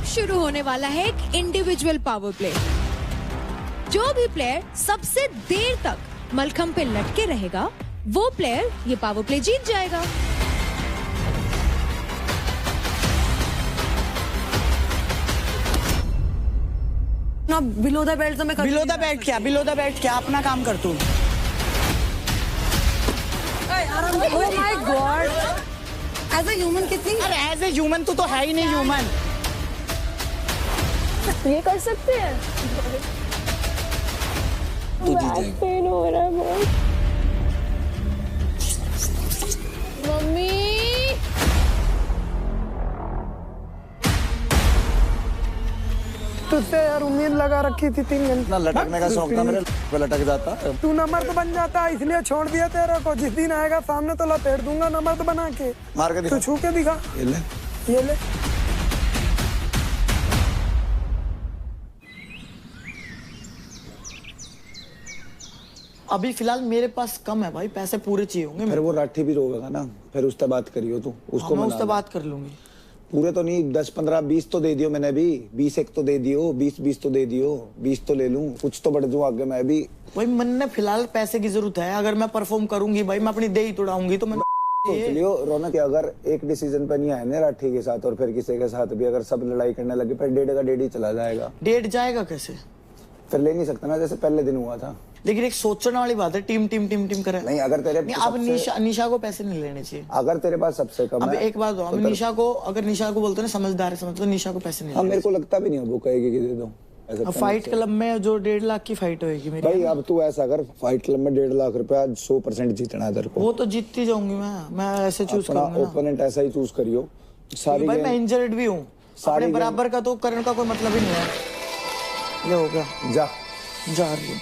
शुरू होने वाला है एक इंडिविजुअल पावर प्ले। जो भी प्लेयर सबसे देर तक मलखंब पे लटके रहेगा वो प्लेयर ये पावर प्ले जीत जाएगा। ना बिलो द बेल्ट तो मैं बिलो द बेल्ट क्या, बिलो द बेल्ट क्या, अपना काम कर तू। Oh my god, as a human कितनी, अरे एज ए ह्यूमन तू तो है ही नहीं ह्यूमन। ये कर सकते हैं। पेन हो रहा है बहुत। मम्मी तुझसे यार उम्मीद लगा रखी थी 3 घंटे। ना लटकने का शौक था मेरे पे, लटक जाता। तू नंबर तो बन जाता इसलिए छोड़ दिया तेरे को। जिस दिन आएगा सामने तो लपेट दूंगा नंबर तो बना के। मार के दिखा, तू छू के दिखा। ये ले, ये ले। अभी फिलहाल मेरे पास कम है भाई, पैसे पूरे चाहिए होंगे। फिर वो राठी भी रोएगा ना, फिर उससे बात करियो तू, उसको मैं मना उससे ले। बात कर लूंगी। पूरे तो नहीं, 10 15 20 तो दे दियो मैंने भी। 20 एक तो दे दियो, 20 तो दे दियो, 20 तो ले लूं, कुछ तो बढ़ जाऊं आगे मैं भी। भाई मन में फिलहाल पैसे की जरूरत है। अगर मैं परफॉर्म करूंगी भाई, मैं अपनी देही तोड़ाऊंगी तो मैं सोच लियो रौनक, अगर एक डिसीजन पे नहीं आए ना राठी के साथ और फिर किसी के साथ भी अगर सब लड़ाई करने लगे, फिर डेढ़ का डेढ़ ही चला जाएगा। डेट जाएगा कैसे? फिर ले नहीं सकता ना, जैसे पहले दिन हुआ था। लेकिन एक सोचने वाली बात है, टीम टीम टीम टीम करे। नहीं, अगर तेरे नहीं, अब निशा को पैसे नहीं लेने चाहिए। अगर तेरे पास सबसे कम अब है, एक बात हो, निशा को, अगर निशा को बोलते ना समझदार है, समझते तो निशा को पैसे नहीं हाँ, लेने मेरे को लगता भी नहीं वो कहेगी कि दे दो। चाहिए। अब फाइट क्लब में जो 1.5 लाख की फाइट होगी मेरी भाई, अब तू ऐसा कर, फाइट क्लब में 1.5 लाख रुपया 100% जीतना है तेरे को। वो तो जीतती जाऊंगी मैं ऐसे चूज अपना करूंगा ना। ओपोनेंट ऐसा ही चूज करियो। सारी भाई गेम मैं इंजर्ड भी हूँ, सारी अपने बराबर का तो करने का कोई मतलब ही नहीं है। ये हो गया, जा। जा रही हूँ।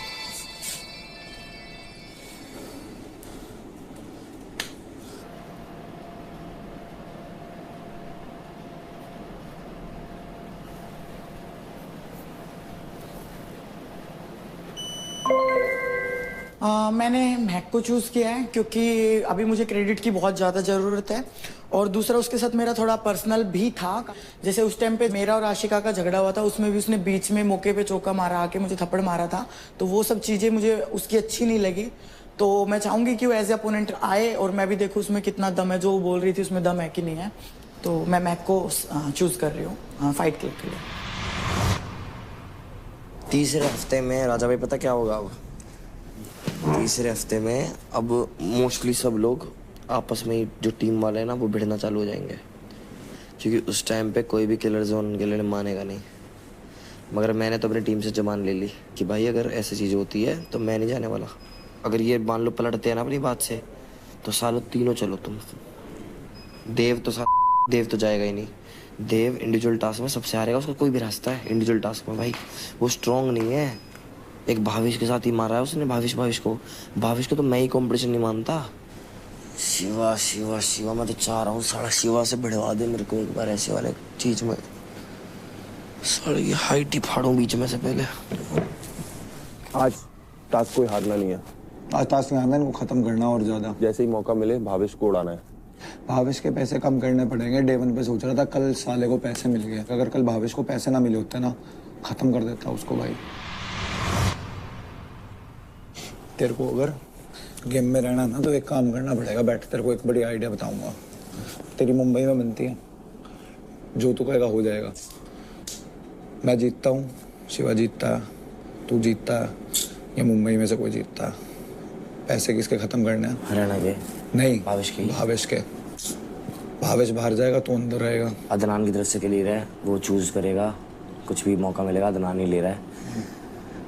मैंने मैक को चूज़ किया है क्योंकि अभी मुझे क्रेडिट की बहुत ज़्यादा ज़रूरत है, और दूसरा उसके साथ मेरा थोड़ा पर्सनल भी था। जैसे उस टाइम पे मेरा और आशिका का झगड़ा हुआ था, उसमें भी उसने बीच में मौके पे चौका मारा, आके मुझे थप्पड़ मारा था, तो वो सब चीज़ें मुझे उसकी अच्छी नहीं लगी। तो मैं चाहूँगी कि वो एज ए अपोनेंट आए और मैं भी देखूँ उसमें कितना दम है, जो वो बोल रही थी उसमें दम है कि नहीं है। तो मैं मैक को चूज़ कर रही हूँ फाइट क्लब के लिए। तीसरे हफ्ते में राजा भाई पता क्या होगा? अब तीसरे हफ्ते में अब मोस्टली सब लोग आपस में ही, जो टीम वाले हैं ना, वो भिड़ना चालू हो जाएंगे, क्योंकि उस टाइम पे कोई भी किलर जोन के लिए मानेगा नहीं। मगर मैंने तो अपनी टीम से जमान ले ली कि भाई अगर ऐसी चीज़ होती है तो मैं नहीं जाने वाला। अगर ये मान लो पलटते हैं ना अपनी बात से, तो सालों तीनों चलो तुम। देव तो जाएगा ही नहीं। देव इंडिविजुअल टास्क में सबसे हारेगा, उसका कोई भी रास्ता है इंडिविजुअल टास्क में। भाई वो स्ट्रांग नहीं है। एक भाविश के साथ ही मारा है उसने, भाविश को तो मैं ही कंपटीशन नहीं मानता। शिवा मैं तो चाह रहा हूँ साला शिवा से भिड़वा दे मेरे को एक बार ऐसे वाले चीज में। साले ये हाइट ही फाड़ूं बीच में से पहले। आज टास्क कोई हारना नहीं है। आज टास्क में आना है, इनको खत्म करना और ज्यादा। जैसे ही मौका मिले भावेश को उड़ाना है। भावेश के पैसे कम करने पड़ेंगे। डे 1 पे सोच रहा था, कल साले को पैसे मिल गए। अगर कल भावेश को पैसे ना मिले होते ना, खत्म कर देता उसको भाई। तेरे को अगर गेम में रहना ना तो एक काम करना पड़ेगा। बैठ, तेरे को एक बड़ी आइडिया बताऊंगा। तेरी मुंबई में बनती है, जो तू कहेगा हो जाएगा। मैं जीतता हूँ, शिवा जीतता है, तू जीतता है, या मुंबई में से कोई जीतता है। पैसे किसके खत्म करने हैं? हरियाणा के नहीं, भावेश के। भावेश बाहर जाएगा तो अंदर रहेगा। अदनान की तरफ से के लिए रहा है, वो चूज करेगा। कुछ भी मौका मिलेगा, अदनान ही ले रहा है।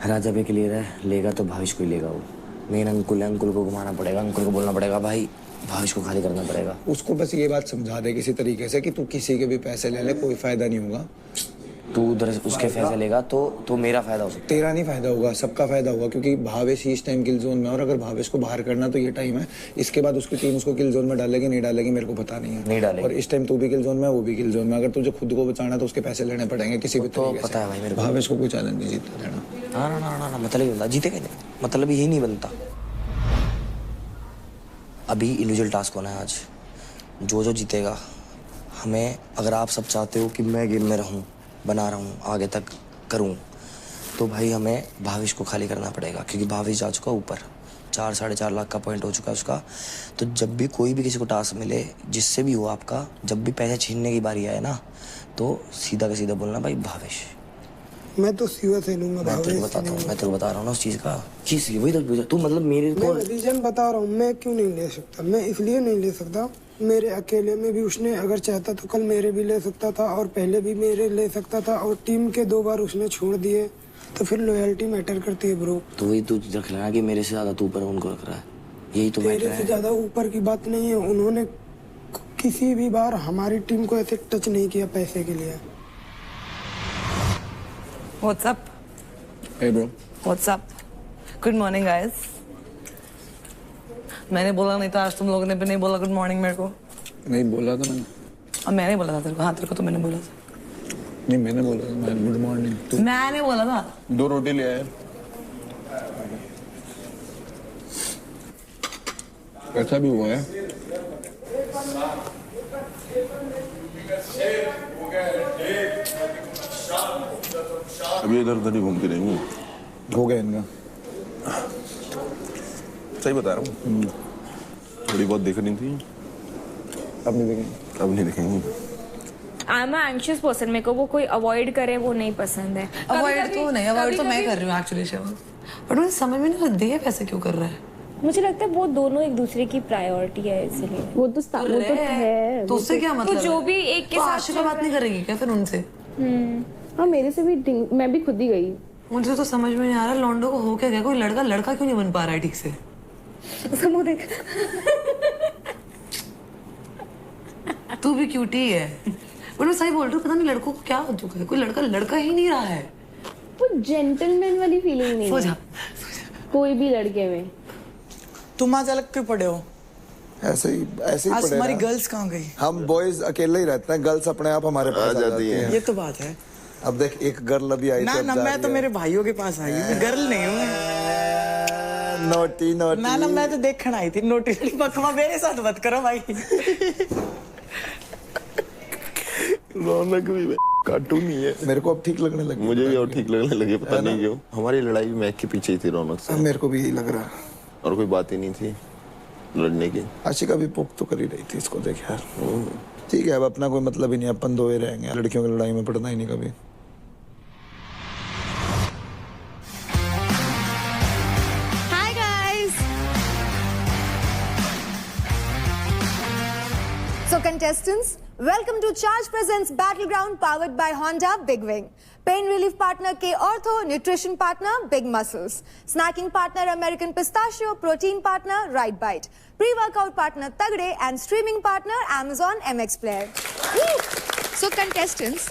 राजा भी के लिए रहा है, लेगा तो भावेश को ही लेगा। वो मेन अंकुल है, अंकुल को घुमाना पड़ेगा, अंकुल को बोलना पड़ेगा भाई भावेश को खाली करना पड़ेगा। उसको बस ये बात समझा दे किसी तरीके से कि तू किसी के भी पैसे ले ले, कोई फायदा नहीं होगा। तू उधर उसके पैसे लेगा तो मेरा फायदा हो सकता है। तेरा नहीं फायदा होगा, सबका फायदा होगा, क्योंकि भावेश ही इस टाइम किल जोन में। और अगर भावेश को बाहर करना तो ये टाइम है। इसके बाद उसकी टीम उसको किल जोन में डालेगी नहीं डालेगी मेरे को पता नहीं है। नहीं डालेगी। और इस टाइम तू भी किल जोन में, वो भी किल जोन में। अगर तुझे खुद को बचाना तो उसके पैसे लेने पड़ेंगे किसी भी तरीके से। पता है भाई मेरे को। भावेश को कोई चैलेंज नहीं जीतने देना। ना मतलब ही बनता, जीतेगा नहीं, मतलब यही नहीं बनता। अभी इंडिविजुअल टास्क होना है आज। जो जीतेगा, हमें, अगर आप सब चाहते हो कि मैं गेम में रहूं, बना रहा हूँ, आगे तक करूँ, तो भाई हमें भाविश को खाली करना पड़ेगा, क्योंकि भाविश जा चुका ऊपर, 4-4.5 लाख का पॉइंट हो चुका है उसका। तो जब भी कोई भी किसी को टास्क मिले, जिससे भी हो आपका, जब भी पैसे छीनने की बारी आए ना, तो सीधा का सीधा बोलना भाई भाविश। मैं तो सीवा से लूंगा। मैं तेरे को बताता हूँ, मैं तेरे को बता रहा हूँ ना उस चीज़ का। किस लिए? वही तो तू मतलब मेरे को रीजन बता रहा हूँ, मैं क्यों नहीं ले सकता। मैं इसलिए नहीं ले सकता, मेरे अकेले में भी उसने अगर चाहता तो कल मेरे भी ले सकता था, और पहले भी मेरे ले सकता था, और टीम के 2 बार उसने छोड़ दिए, तो फिर लॉयल्टी मैटर करती है ब्रो। तो वही तू रख लेना कि मेरे से ज्यादा तू ऊपर उनको रख रहा है, यही तो मैटर मेरे से है। ज्यादा ऊपर की बात नहीं है, उन्होंने किसी भी बार हमारी टीम को ऐसे टच नहीं किया पैसे के लिए। What's up? Hey bro. What's up? Good morning, guys. मैंने बोला नहीं था, आज तुम लोगों ने भी नहीं बोला गुड मॉर्निंग मेरे को। नहीं बोला था मैंने। अब मैंने बोला था तेरे को। हाँ, तेरे को तो मैंने बोला था। नहीं मैंने बोला था, मैं गुड मॉर्निंग। तू मैंने बोला था। 2 रोटी ले आया। ऐसा भी हुआ है। अभी इधर उधर ही घूमती रहेंगी। हो गया इनका। सही बता रहा हूँ, थोड़ी बहुत देख रही थी, अब नहीं देखेंगे। अब नहीं देखेंगी। आई एम एंग्शियस पर्सन, मेरे को वो कोई अवॉइड करे वो नहीं पसंद है। अवॉइड तो नहीं, अवॉइड तो मैं कर रही हूँ एक्चुअली शिवा, बट मुझे समझ में नहीं आता ये वैसे क्यों कर रहा है। मुझे लगता है वो दोनों एक दूसरे की प्रायोरिटी है, इसलिए वो तो है। तो उससे क्या मतलब? तो जो भी एक के तो साथ आशिका बात नहीं करेगी क्या फिर उनसे? हाँ, मेरे से भी मैं भी खुद ही गई। मुझे तो समझ में नहीं आ रहा लॉन्डो को हो क्या गया, कोई लड़का लड़का क्यों नहीं बन पा रहा है ठीक से? समूह देख। तू भी क्यूटी है, बट मैं सही बोल रही हूँ, पता नहीं लड़कों को क्या हो चुका है, कोई लड़का लड़का ही नहीं रहा है। वो जेंटलमैन वाली फीलिंग नहीं सो है जा। कोई भी लड़के में। तुम आज अलग क्यों पड़े हो? ऐसे ही आज पड़े तुम्हारी ना। गर्ल्स कहाँ गई? हम बॉयज अकेले ही रहते हैं, गर्ल्स अपने आप हमारे पास आ जाती हैं। ये तो बात है। अब देख एक गर्ल अभी आई ना थी, ना, मैं तो मेरे भाइयों के पास आई हूँ, गर्ल नहीं हूँ मैं। Naughty naughty. ना ना, मैं तो देखने आई थी। नोटिस बकवा मेरे साथ मत करो भाई। रौनक भी कार्टून ही है। मेरे को अब ठीक लगने लगी। मुझे भी और ठीक लगने लगे, पता नहीं क्यों। हमारी लड़ाई भी मैक के पीछे ही थी रौनक से, मेरे को भी यही लग रहा। और कोई बात ही नहीं थी लड़ने की। आशिका भी पोक तो कर ही रही थी इसको, देख यार। ठीक है, अब अपना कोई मतलब ही नहीं, अपन 2 ही रहेंगे, लड़कियों की लड़ाई में पड़ना ही नहीं कभी। Hi guys! So contestants, welcome to Charge Presents Battleground powered by Honda Big Wing. Pain relief partner K Ortho, nutrition partner Big Muscles, snacking partner American Pistachio, protein partner Right Bite, pre-workout partner Tagde and streaming partner Amazon MX Player. So contestants,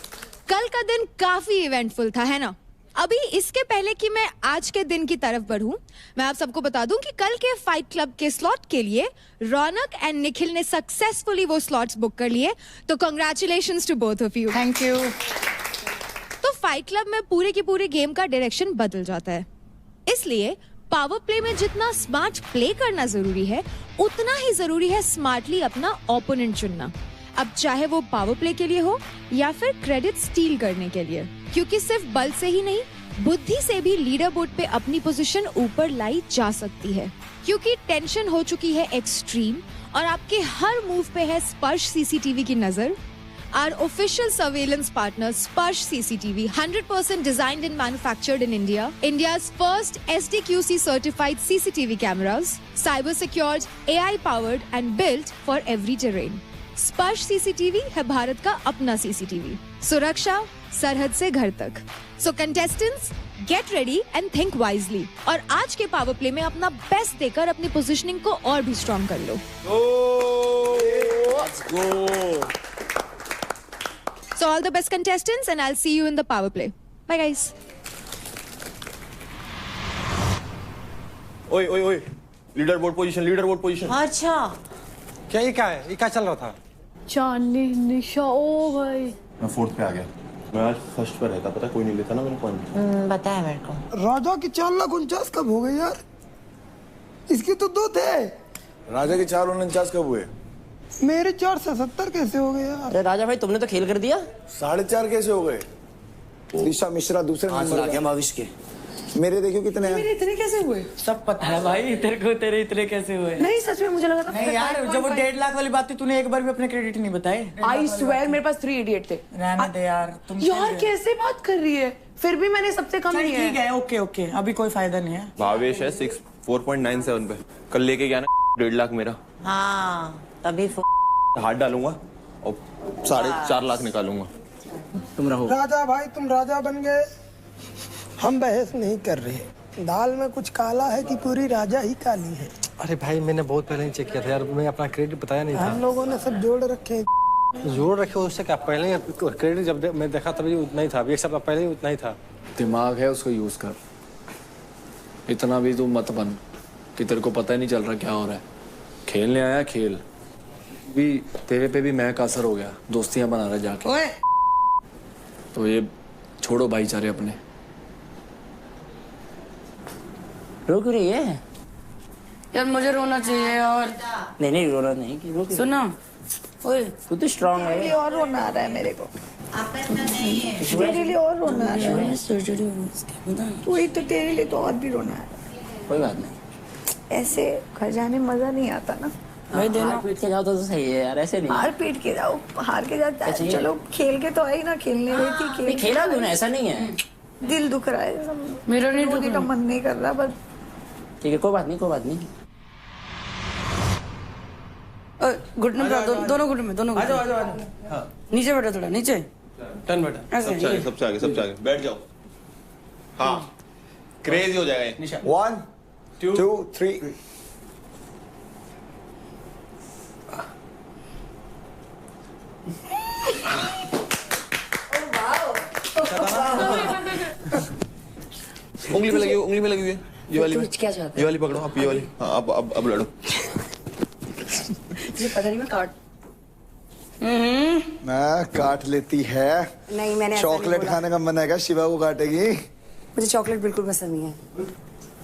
कल का दिन काफी eventful था, है ना? अभी इसके पहले कि मैं आज के दिन की तरफ बढ़ूं, मैं आप सबको बता दूं कि कल के फाइट क्लब के स्लॉट के लिए रौनक एंड निखिल ने सक्सेसफुली वो स्लॉट्स बुक कर लिए, तो congratulations to both of you. Thank you. तो फाइट क्लब में पूरे की पूरे गेम का डायरेक्शन बदल जाता है, इसलिए पावर प्ले में जितना स्मार्ट प्ले करना जरूरी है, उतना ही जरूरी है स्मार्टली अपना ओपोनेंट चुनना। अब चाहे वो पावर प्ले के लिए हो या फिर क्रेडिट स्टील करने के लिए, क्योंकि सिर्फ बल से ही नहीं, बुद्धि से भी लीडर बोर्ड पे अपनी पोजीशन ऊपर लाई जा सकती है, क्योंकि टेंशन हो चुकी है एक्सट्रीम और आपके हर मूव पे है स्पर्श सीसीटीवी की नजर। Our official surveillance partner Sparsh CCTV, 100% designed and manufactured in India, India's first SDQC certified CCTV cameras, cyber secured, AI powered and built for every terrain. Sparsh CCTV है भारत का अपना CCTV, सुरक्षा सरहद से घर तक। So contestants, get ready and think wisely और आज के पावर प्ले में अपना बेस्ट देकर अपनी पोजीशनिंग को और भी स्ट्रॉन्ग कर लो। Let's go. So all the best contestants and I'll see you in the power play. Bye guys. ओए ओए ओए, लीडर बोर्ड पोजीशन। अच्छा, क्या ये क्या है? ये क्या चल रहा था? चांदनी निशा, ओ भाई मैं 4th पे आ गया। मैं आज फर्स्ट पे रहता, पता कोई नहीं लेता ना मेरे पॉइंट। बताया मेरे को। राजा की 4,49,000 कब हो गई यार? इसकी तो 2 थे। राजा के 4,49 कब हुए? मेरे 470 कैसे हो गए यार? अरे राजा भाई, तुमने तो खेल कर दिया। 4.5 कैसे हो गए? दिशा मिश्रा दूसरे 5 नंबर लाख है पे। भविष्य के। मेरे देखियो कितने हैं। मेरे इतने कैसे हुए? सब पता है भाई तेरे को, तेरे इतने कैसे हुए? नहीं सच में मुझे लगा था। नहीं यार, जब वो 1.5 लाख वाली बात थी तूने एक बार भी अपने क्रेडिट नहीं बताए। आई स्वेयर मेरे पास 388 थे। रहने दे यार तुम। यार कैसे बात कर रही है? फिर भी मैंने सबसे कम लिए ठीक है, ओके ओके, अभी कोई फायदा नहीं है। भावेश है 4.97 पे, कल लेके गया ना 1.5 लाख मेरा। हाँ तभी हाथ डालूंगा और 4.5 लाख निकालूंगा। तुम रहो। राजा भाई तुम राजा बन गए। हम बहस नहीं कर रहे। दाल में कुछ काला है कि पूरी राजा ही काली है। अरे भाई मैंने बहुत पहले ही चेक किया था यार, मैं अपना क्रेडिट बताया नहीं था। हम लोगों ने सब जोड़ रखे हैं। जोड़ रखे उससे क्या, पहले ही क्रेडिट जब मैं देखा तभी उतना ही था, एक सप्ताह पहले ही उतना ही था। दिमाग है उसको यूज कर, इतना भी तू मत बन कि तेरे को पता ही नहीं चल रहा क्या हो रहा है। खेलने आया खेल, भी तेरे पे भी मैं का असर हो गया, दोस्तियां बना रहा जाके। ओए तो ये छोड़ो भाईचारे अपने। रो क्यों रही है? यार मुझे रोना चाहिए और नहीं रोना नहीं कि रो क्यों? सुनो। ओए तू तो स्ट्रांग है। और रोना आ रहा है मेरे को। तेरे लिए और रोना आ रहा है। वही तो, तेरे लिए तो और भी रोना आ रहा है। कोई बात नहीं, ऐसे घर जाने मजा नहीं आता ना। भाई देना पीट के जाओ तो सही है यार, ऐसे नहीं। हार पीट के जाओ, हार के जाता है। चलो खेल के तो आई ना, खेलने गई थी, खेल खेला क्यों ना, ऐसा नहीं है। दिल दुख रहा है, मेरा नहीं दुखने का मन नहीं कर रहा बस। ठीक है कोई बात नहीं, कोई बात नहीं। घुटने पे दोनों घुटने में, दोनों घुटने में। हाँ। नीचे बैठो, थोड़ा नीचे टर्न बैठो। सबसे आगे सबसे आगे सबसे आगे बैठ जाओ। हाँ क्रेजी हो जाएगा ये। 1 2 3 उंगली पे लगी हुई, उंगली पे लगी हुई है ये वाली। क्या चाहता है? ये वाली पकड़ो आप, ये वाली। हाँ अब लड़ो। ये पता नहीं मैं काट मैं काट लेती है। नहीं मैंने ऐसा नहीं चॉकलेट बोला। खाने का मन है, शिवा को काटेगी। मुझे चॉकलेट बिल्कुल पसंद नहीं है।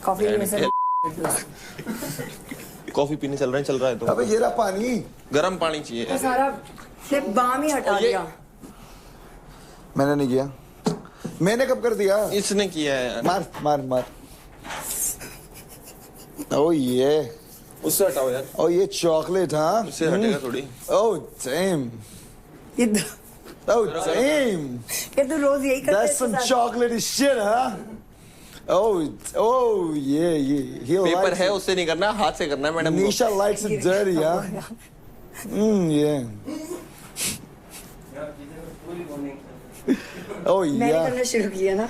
कॉफी में से कॉफी पीने चल रहा है तो अबे ये रहा पानी। गर्म पानी चाहिए। सारा सिर्फ बाम ही हटा दिया। मैंने नहीं किया। मैंने कब कर दिया? इसने किया है। मार मार मार। ओ ये उससे हटाओ यार। ओ ये चॉकलेट, हाँ उससे हटेगा थोड़ी। ओ डैम, ओ डैम, ये तो रोज यही करता है। that's some chocolatey shit, huh? Oh ये पेपर है उससे नहीं करना, हाथ से करना है madam. Nisha likes it dirty, huh? Yeah. Oh मैंने yeah. करना शुरू किया ना,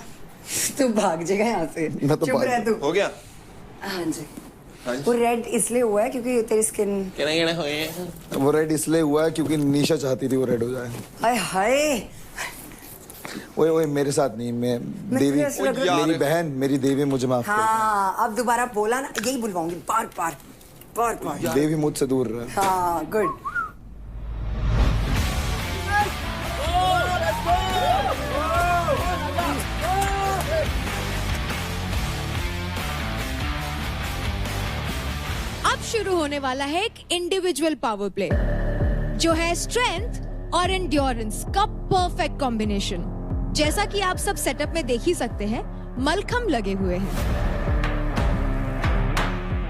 तू भाग जाएगा यहाँ से। मैं तो चुप भाग- रह तू। हो गया। हाँ जी। वो रेड इसलिए हुआ है क्योंकि तेरी स्किन। कहने हो गए। वो रेड इसलिए हुआ है क्योंकि निशा चाहती थी वो रेड हो जाए। हाय हाय। ओए ओए मेरे साथ नहीं, मैं देवी, ऐसे लग रहा मेरी बहन, मेरी देवी मुझे माफ कर। हाँ अब दोबारा बोला ना, यही बुलवाऊंगी बार बार बार बार। देवी मुझसे दूर रहे। हाँ गुड। अब शुरू होने वाला है एक इंडिविजुअल पावर प्ले जो है स्ट्रेंथ और एंड्योरेंस का परफेक्ट कॉम्बिनेशन। जैसा कि आप सब सेटअप में देख ही सकते हैं, मलखंब लगे हुए हैं।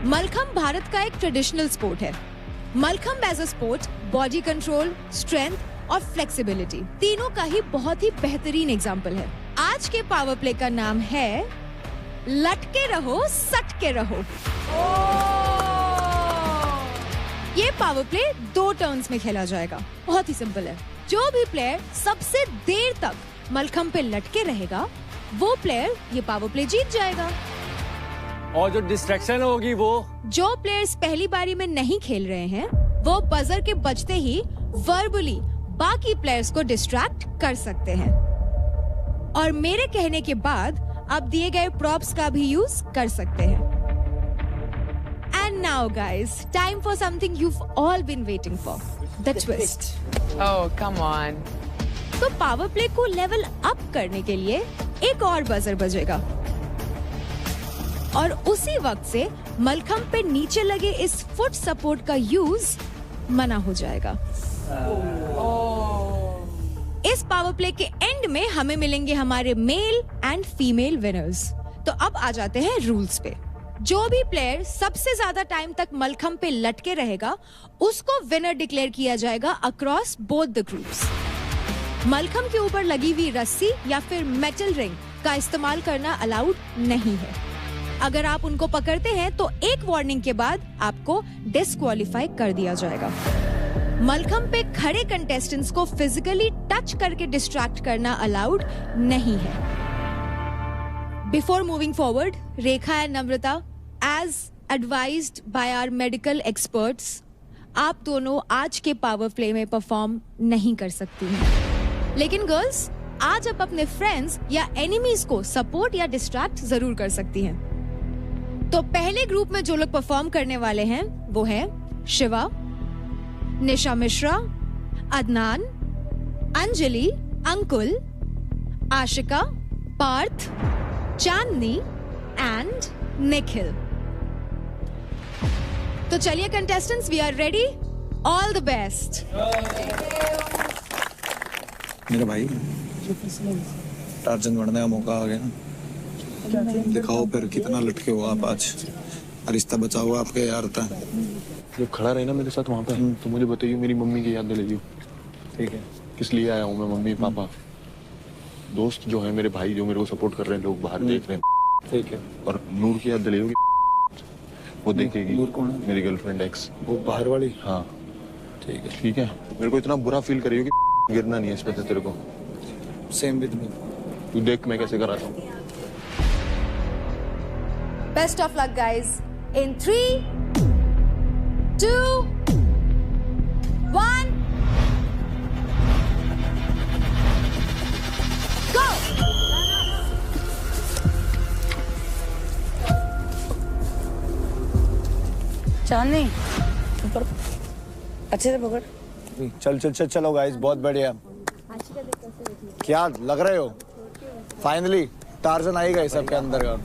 मलखंब भारत का एक ट्रेडिशनल स्पोर्ट है। Mallakhamb as a sport body control, strength और फ्लेक्सिबिलिटी तीनों का ही बहुत ही बेहतरीन एग्जाम्पल है। आज के पावर प्ले का नाम है लटके रहो सटके रहो। ये पावर प्ले 2 टर्न्स में खेला जाएगा। बहुत ही सिंपल है। जो भी प्लेयर सबसे देर तक मलखंब पे लटके रहेगा वो प्लेयर ये पावर प्ले जीत जाएगा। और जो डिस्ट्रैक्शन होगी वो, जो प्लेयर्स पहली बारी में नहीं खेल रहे हैं वो बजर के बजते ही वर्बली बाकी प्लेयर्स को डिस्ट्रैक्ट कर सकते हैं और मेरे कहने के बाद अब दिए गए प्रॉप्स का भी यूज कर सकते हैं। And now guys, time for something you've all been waiting for, the twist. Oh, come on. तो पावर प्ले को लेवल अप करने के लिए एक और बजर बजेगा और उसी वक्त से मलखंब पे नीचे लगे इस फुट सपोर्ट का यूज मना हो जाएगा। इस पावर प्ले के एंड में हमें मिलेंगे हमारे मेल एंड फीमेल विनर्स। तो अब आ जाते हैं रूल्स पे। जो भी प्लेयर सबसे ज्यादा टाइम तक मलखंब पे लटके रहेगा उसको विनर डिक्लेयर किया जाएगा across both the groups. Mallakhamb के ऊपर लगी हुई रस्सी या फिर मेटल रिंग का इस्तेमाल करना अलाउड नहीं है। अगर आप उनको पकड़ते हैं तो एक वार्निंग के बाद आपको डिस्क्वालीफाई कर दिया जाएगा। मलखंब पे खड़े कंटेस्टेंट्स को फिजिकली टच करके डिस्ट्रैक्ट करना अलाउड नहीं है। Before moving forward, Rekha and Namrata, as advised by our medical experts, आप दोनों आज के पावर प्ले में परफॉर्म नहीं कर सकती हैं। लेकिन गर्ल्स, आज आप अपने फ्रेंड्स या एनिमीज को सपोर्ट या डिस्ट्रैक्ट जरूर कर सकती हैं। तो पहले ग्रुप में जो लोग परफॉर्म करने वाले हैं वो है शिवा, निशा मिश्रा, अदनान, अंजलि, अंकुल, आशिका, पार्थ, चांदनी एंड निखिल। तो चलिए contestants, we are ready. All the best. मेरे भाई, टार्जन बनने का मौका आ गया। दिखाओ फिर कितना लटके हो आप आज। रिश्ता बचा हुआ आपके यार था। जब खड़ा रहे ना मेरे साथ वहाँ पे, तो मुझे बताइए, मेरी मम्मी की याद दिलाइए। ठीक है। किस लिए आया हूँ मैं? मम्मी पापा, दोस्त जो है मेरे भाई, जो मेरे को सपोर्ट कर रहे हैं, लोग बाहर देख रहे हैं। ठीक है। और नूर की याद दिलाइए, वो देखेगी। नूर कौन है? मेरी गर्लफ्रेंड एक्स। वो बाहर वाली? हाँ ठीक है। ठीक है। मेरे को इतना बुरा फील करियो कि गिरना नहीं है इस पे तेरे को। Same with me. तू देख मैं कैसे कराता हूँ। Best of luck guys. In 3, 2, 1, go! चांदनी, ऊपर अच्छे से पकड़। चल चल चल चलो गाइस, बहुत बढ़िया। क्या लग रहे हो? फाइनली टार्जन आई गए सबके अंदर का।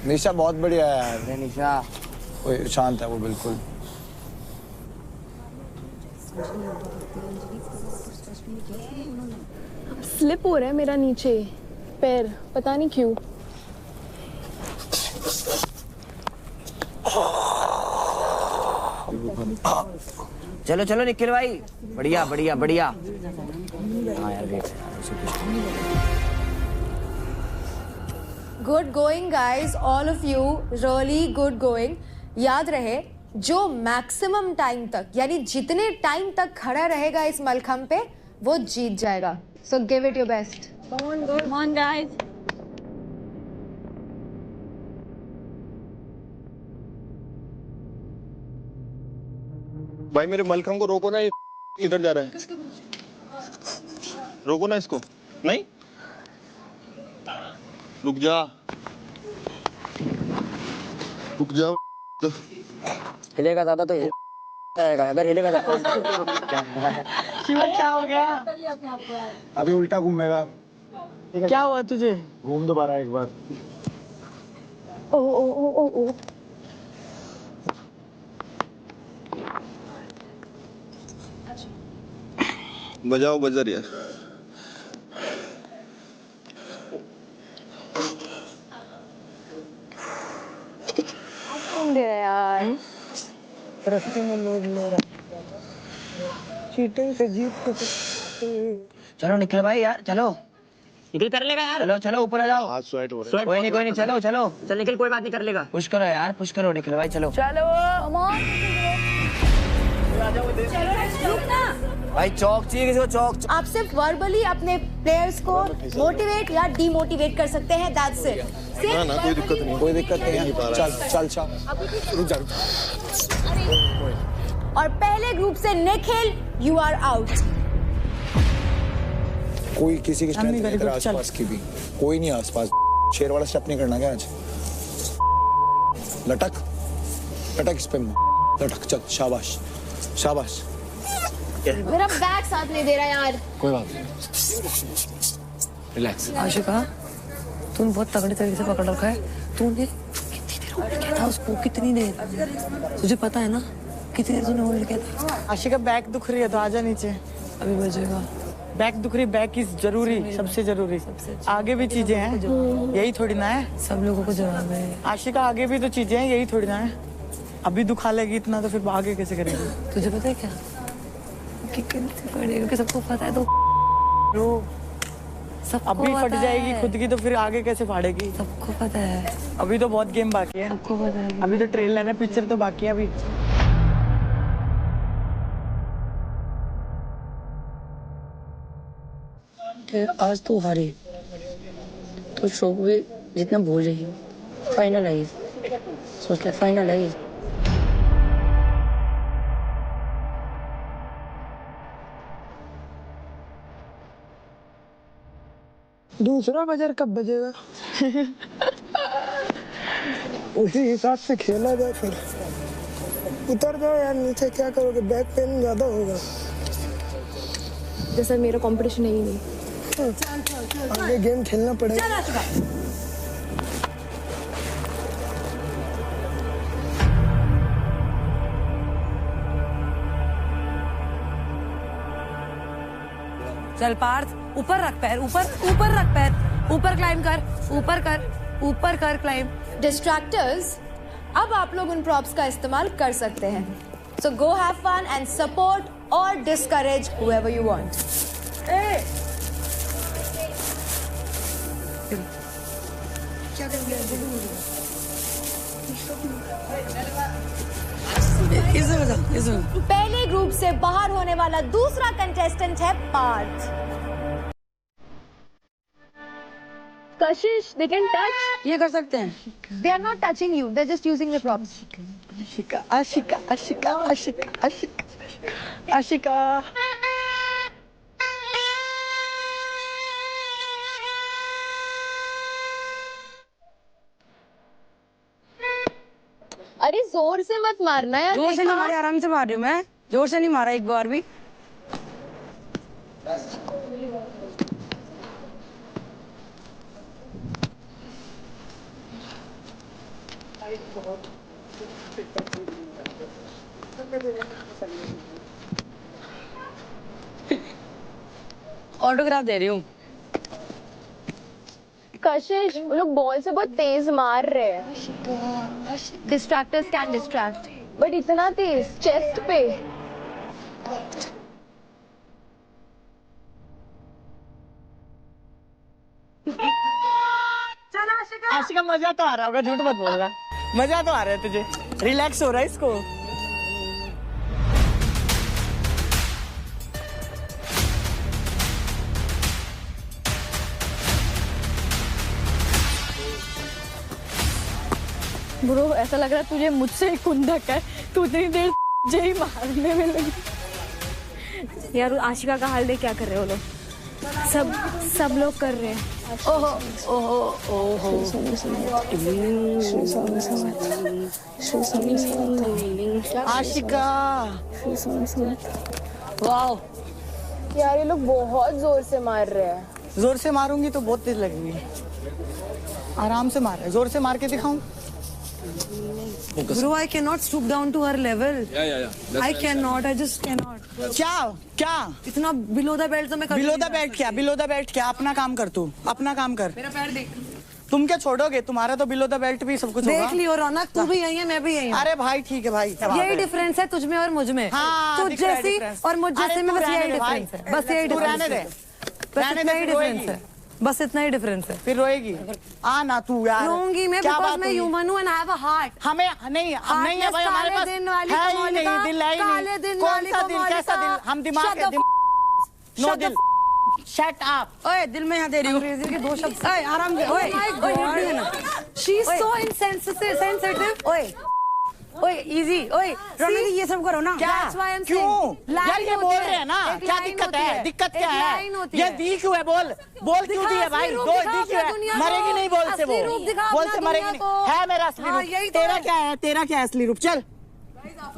निशा बहुत बढ़िया है यार। निशा वो शांत है, वो बिल्कुल। स्लिप हो रहा है मेरा नीचे पैर, पता नहीं क्यों। चलो चलो निखिल भाई, बढ़िया बढ़िया बढ़िया। हाँ यार देख, good going guys, all of you, really good going. याद रहे, जो मैक्सिमम टाइम तक, यानी जितने टाइम तक खड़ा रहेगा इस मलखंब पे, वो जीत जाएगा। So give it your best. Come on guys. भाई मेरे मलखंब को रोको ना, ये इधर जा रहा है। रोको ना इसको। नहीं, रुक जा, रुक जा। हिलेगा ज्यादा तो आएगा, अगर हिलेगा क्या हो गया? अभी उल्टा घूमेगा। क्या हुआ तुझे? घूम दोबारा एक बार। ओ ओ ओ ओ ओ। बजाओ बजर यार। यार रस्ते में लोग ले रहा, चीटिंग से जीत को। चलो निखिल भाई यार, चलो निखिल कर लेगा यार। चलो चलो ऊपर आ जाओ। हाथ स्वेट हो रहे हैं। कोई नहीं चलो चलो। चल निखिल, कोई बात नहीं, कर लेगा। पुश करो यार, पुश करो निखिल भाई, चलो चलो भाई। चौक चाहिए किसी को, चौक। आप सिर्फ वर्बली अपने प्लेयर्स को मोटिवेट या डीमोटिवेट कर सकते हैं, दैट्स इट। ना ना, कोई दिक्कत नहीं, कोई दिक्कत नहीं है। चल चल चल, रुक जा। और पहले ग्रुप से निखिल, यू आर आउट। कोई किसी की स्ट्रेंथ नहीं है आसपास की भी, कोई नहीं आसपास। शेर वाला स्टेप नहीं करना क्या आज? लटक लटक इस पे, लटक। चल, शाबाश शाबाश। मेरा बैग साथ नहीं दे रहा यार। कोई बात नहीं। रिलैक्स। आशिका, तूने बहुत तगड़े तरीके से पकड़ रखा है। तूने कितनी देर होल्ड किया था उसको? कितनी देर? तुझे पता है ना कितनी देर तूने होल्ड किया था? आशिका बैक दुख रही है तो आजा नीचे। अभी बजेगा। बैक दुख रही, बैक इज जरूरी, सबसे जरूरी। आगे भी चीजें हैं, यही थोड़ी ना है। सब लोगों को जवाब है आशिका, आगे भी तो चीजें हैं, यही थोड़ी ना है। अभी दुखा लेगी इतना तो फिर आगे कैसे करेगी? तुझे पता है क्या कि कैसे पड़ेगा? क्योंकि सबको पता है तो रो। सबको अभी फट जाएगी खुद की तो फिर आगे कैसे फाड़ेगी? सबको पता है। अभी तो बहुत गेम बाकी है। सबको पता है। अभी तो ट्रेलर है, पिक्चर तो बाकी है अभी। आज तो हारे तो शौक भी जितना भूल रही हो। फाइनल है, सोच ले फाइनल है। दूसरा बजर कब बजेगा? उसी हिसाब से खेला जाए। फिर उतर जाओ यार नीचे, क्या करोगे? बैक पेन ज्यादा होगा। जैसा मेरा कंपटीशन है ही नहीं। आगे गेम खेलना पड़ेगा। चल पार्थ, ऊपर रख पैर, ऊपर रख पैर, ऊपर क्लाइंब कर, ऊपर कर क्लाइंब। डिस्ट्रैक्टर्स, अब आप लोग उन प्रॉप्स का इस्तेमाल कर सकते हैं। So go have fun and support और डिस्करेज हुएवर यू वांट। पहले ग्रुप से बाहर होने वाला दूसरा कंटेस्टेंट है पार्थ। कशिश, they can touch. ये कर सकते हैं। They are not touching you. They're just using the props. Ashika, Ashika, Ashika, Ashika, Ashika, Ashika. अरे जोर से मत मारना यार। जोर से नहीं मारे, आराम से मार रही हूँ मैं। जोर से नहीं मारा एक बार भी। ऑटोग्राफ दे रही हूँ। कशिश, वो लोग बॉल से बहुत तेज मार रहे हैं। डिस्ट्रैक्टर्स कैन डिस्ट्रैक्ट, बट इतना तेज चेस्ट पे। आशिका, मजा तो आ रहा होगा, झूठ मत बोलना। मजा तो आ रहा है तुझे, रिलैक्स हो रहा है इसको। ब्रो, ऐसा लग रहा है तुझे मुझसे ही खुंदक है। तू इतनी देर ही मारने में लगी। यार आशिका का हाल देख, क्या कर रहे हो लोग? सब लोग कर रहे हैं। ओहो ओहो ओहो। आशिका, वाओ यार ये लोग बहुत जोर से मार रहे हैं। जोर से मारूंगी तो बहुत तेज लगेगी। आराम से मार, जोर से मार के दिखाऊं? Bro, I cannot stoop down to her level. Yeah. I cannot. I just cannot. क्या? इतना below the belt तो मैं कभी बिलो द बेल्ट क्या? बिलो द बेल्ट क्या? अपना काम कर तू, अपना काम कर। मेरा पैर देख। तुम क्या छोड़ोगे? तुम्हारा तो बिलो द बेल्ट भी सब कुछ होगा। देख लियो रौनक, तू भी यही है, मैं भी यही हूँ। अरे भाई ठीक है भाई, यही डिफरेंस है तुझ में और मुझ में। हाँ, तुझ जैसी और मुझ जैसे में बस यही डिफरेंस है। बस यही डिफरेंस है। बस इतना ही डिफरेंस है। बस इतना ही डिफरेंस है। फिर रोएगी? ना तू यार। रोऊंगी मैं, बिकॉज़ मैं ह्यूमन हूँ and I have a heart. हमें नहीं है भाई, हमारे पास है ही नहीं, दिल है ही नहीं। कौन सा दिल? कैसा दिल? हम दिमाग है, नो दिल। Shut up. ओए, दिल में यहाँ दे रही हूँ। अंग्रेजी के 2 शब्द। ओए, आराम से। ओए, शी इज सो इनसेंसिटिव। ओए, इजी। ओए, रोने की ये सब करो ना। क्या? क्यों यार ये बोल रहे हैं ना? क्या दिक्कत है? दिक्कत क्या है? ये दी क्यों है? बोल क्यों दी है भाई? दो दी क्यों है? मरेगी नहीं बोल से, वो बोल से मरेगी नहीं। है मेरा असली रूप। तेरा क्या है? असली रूप? चल,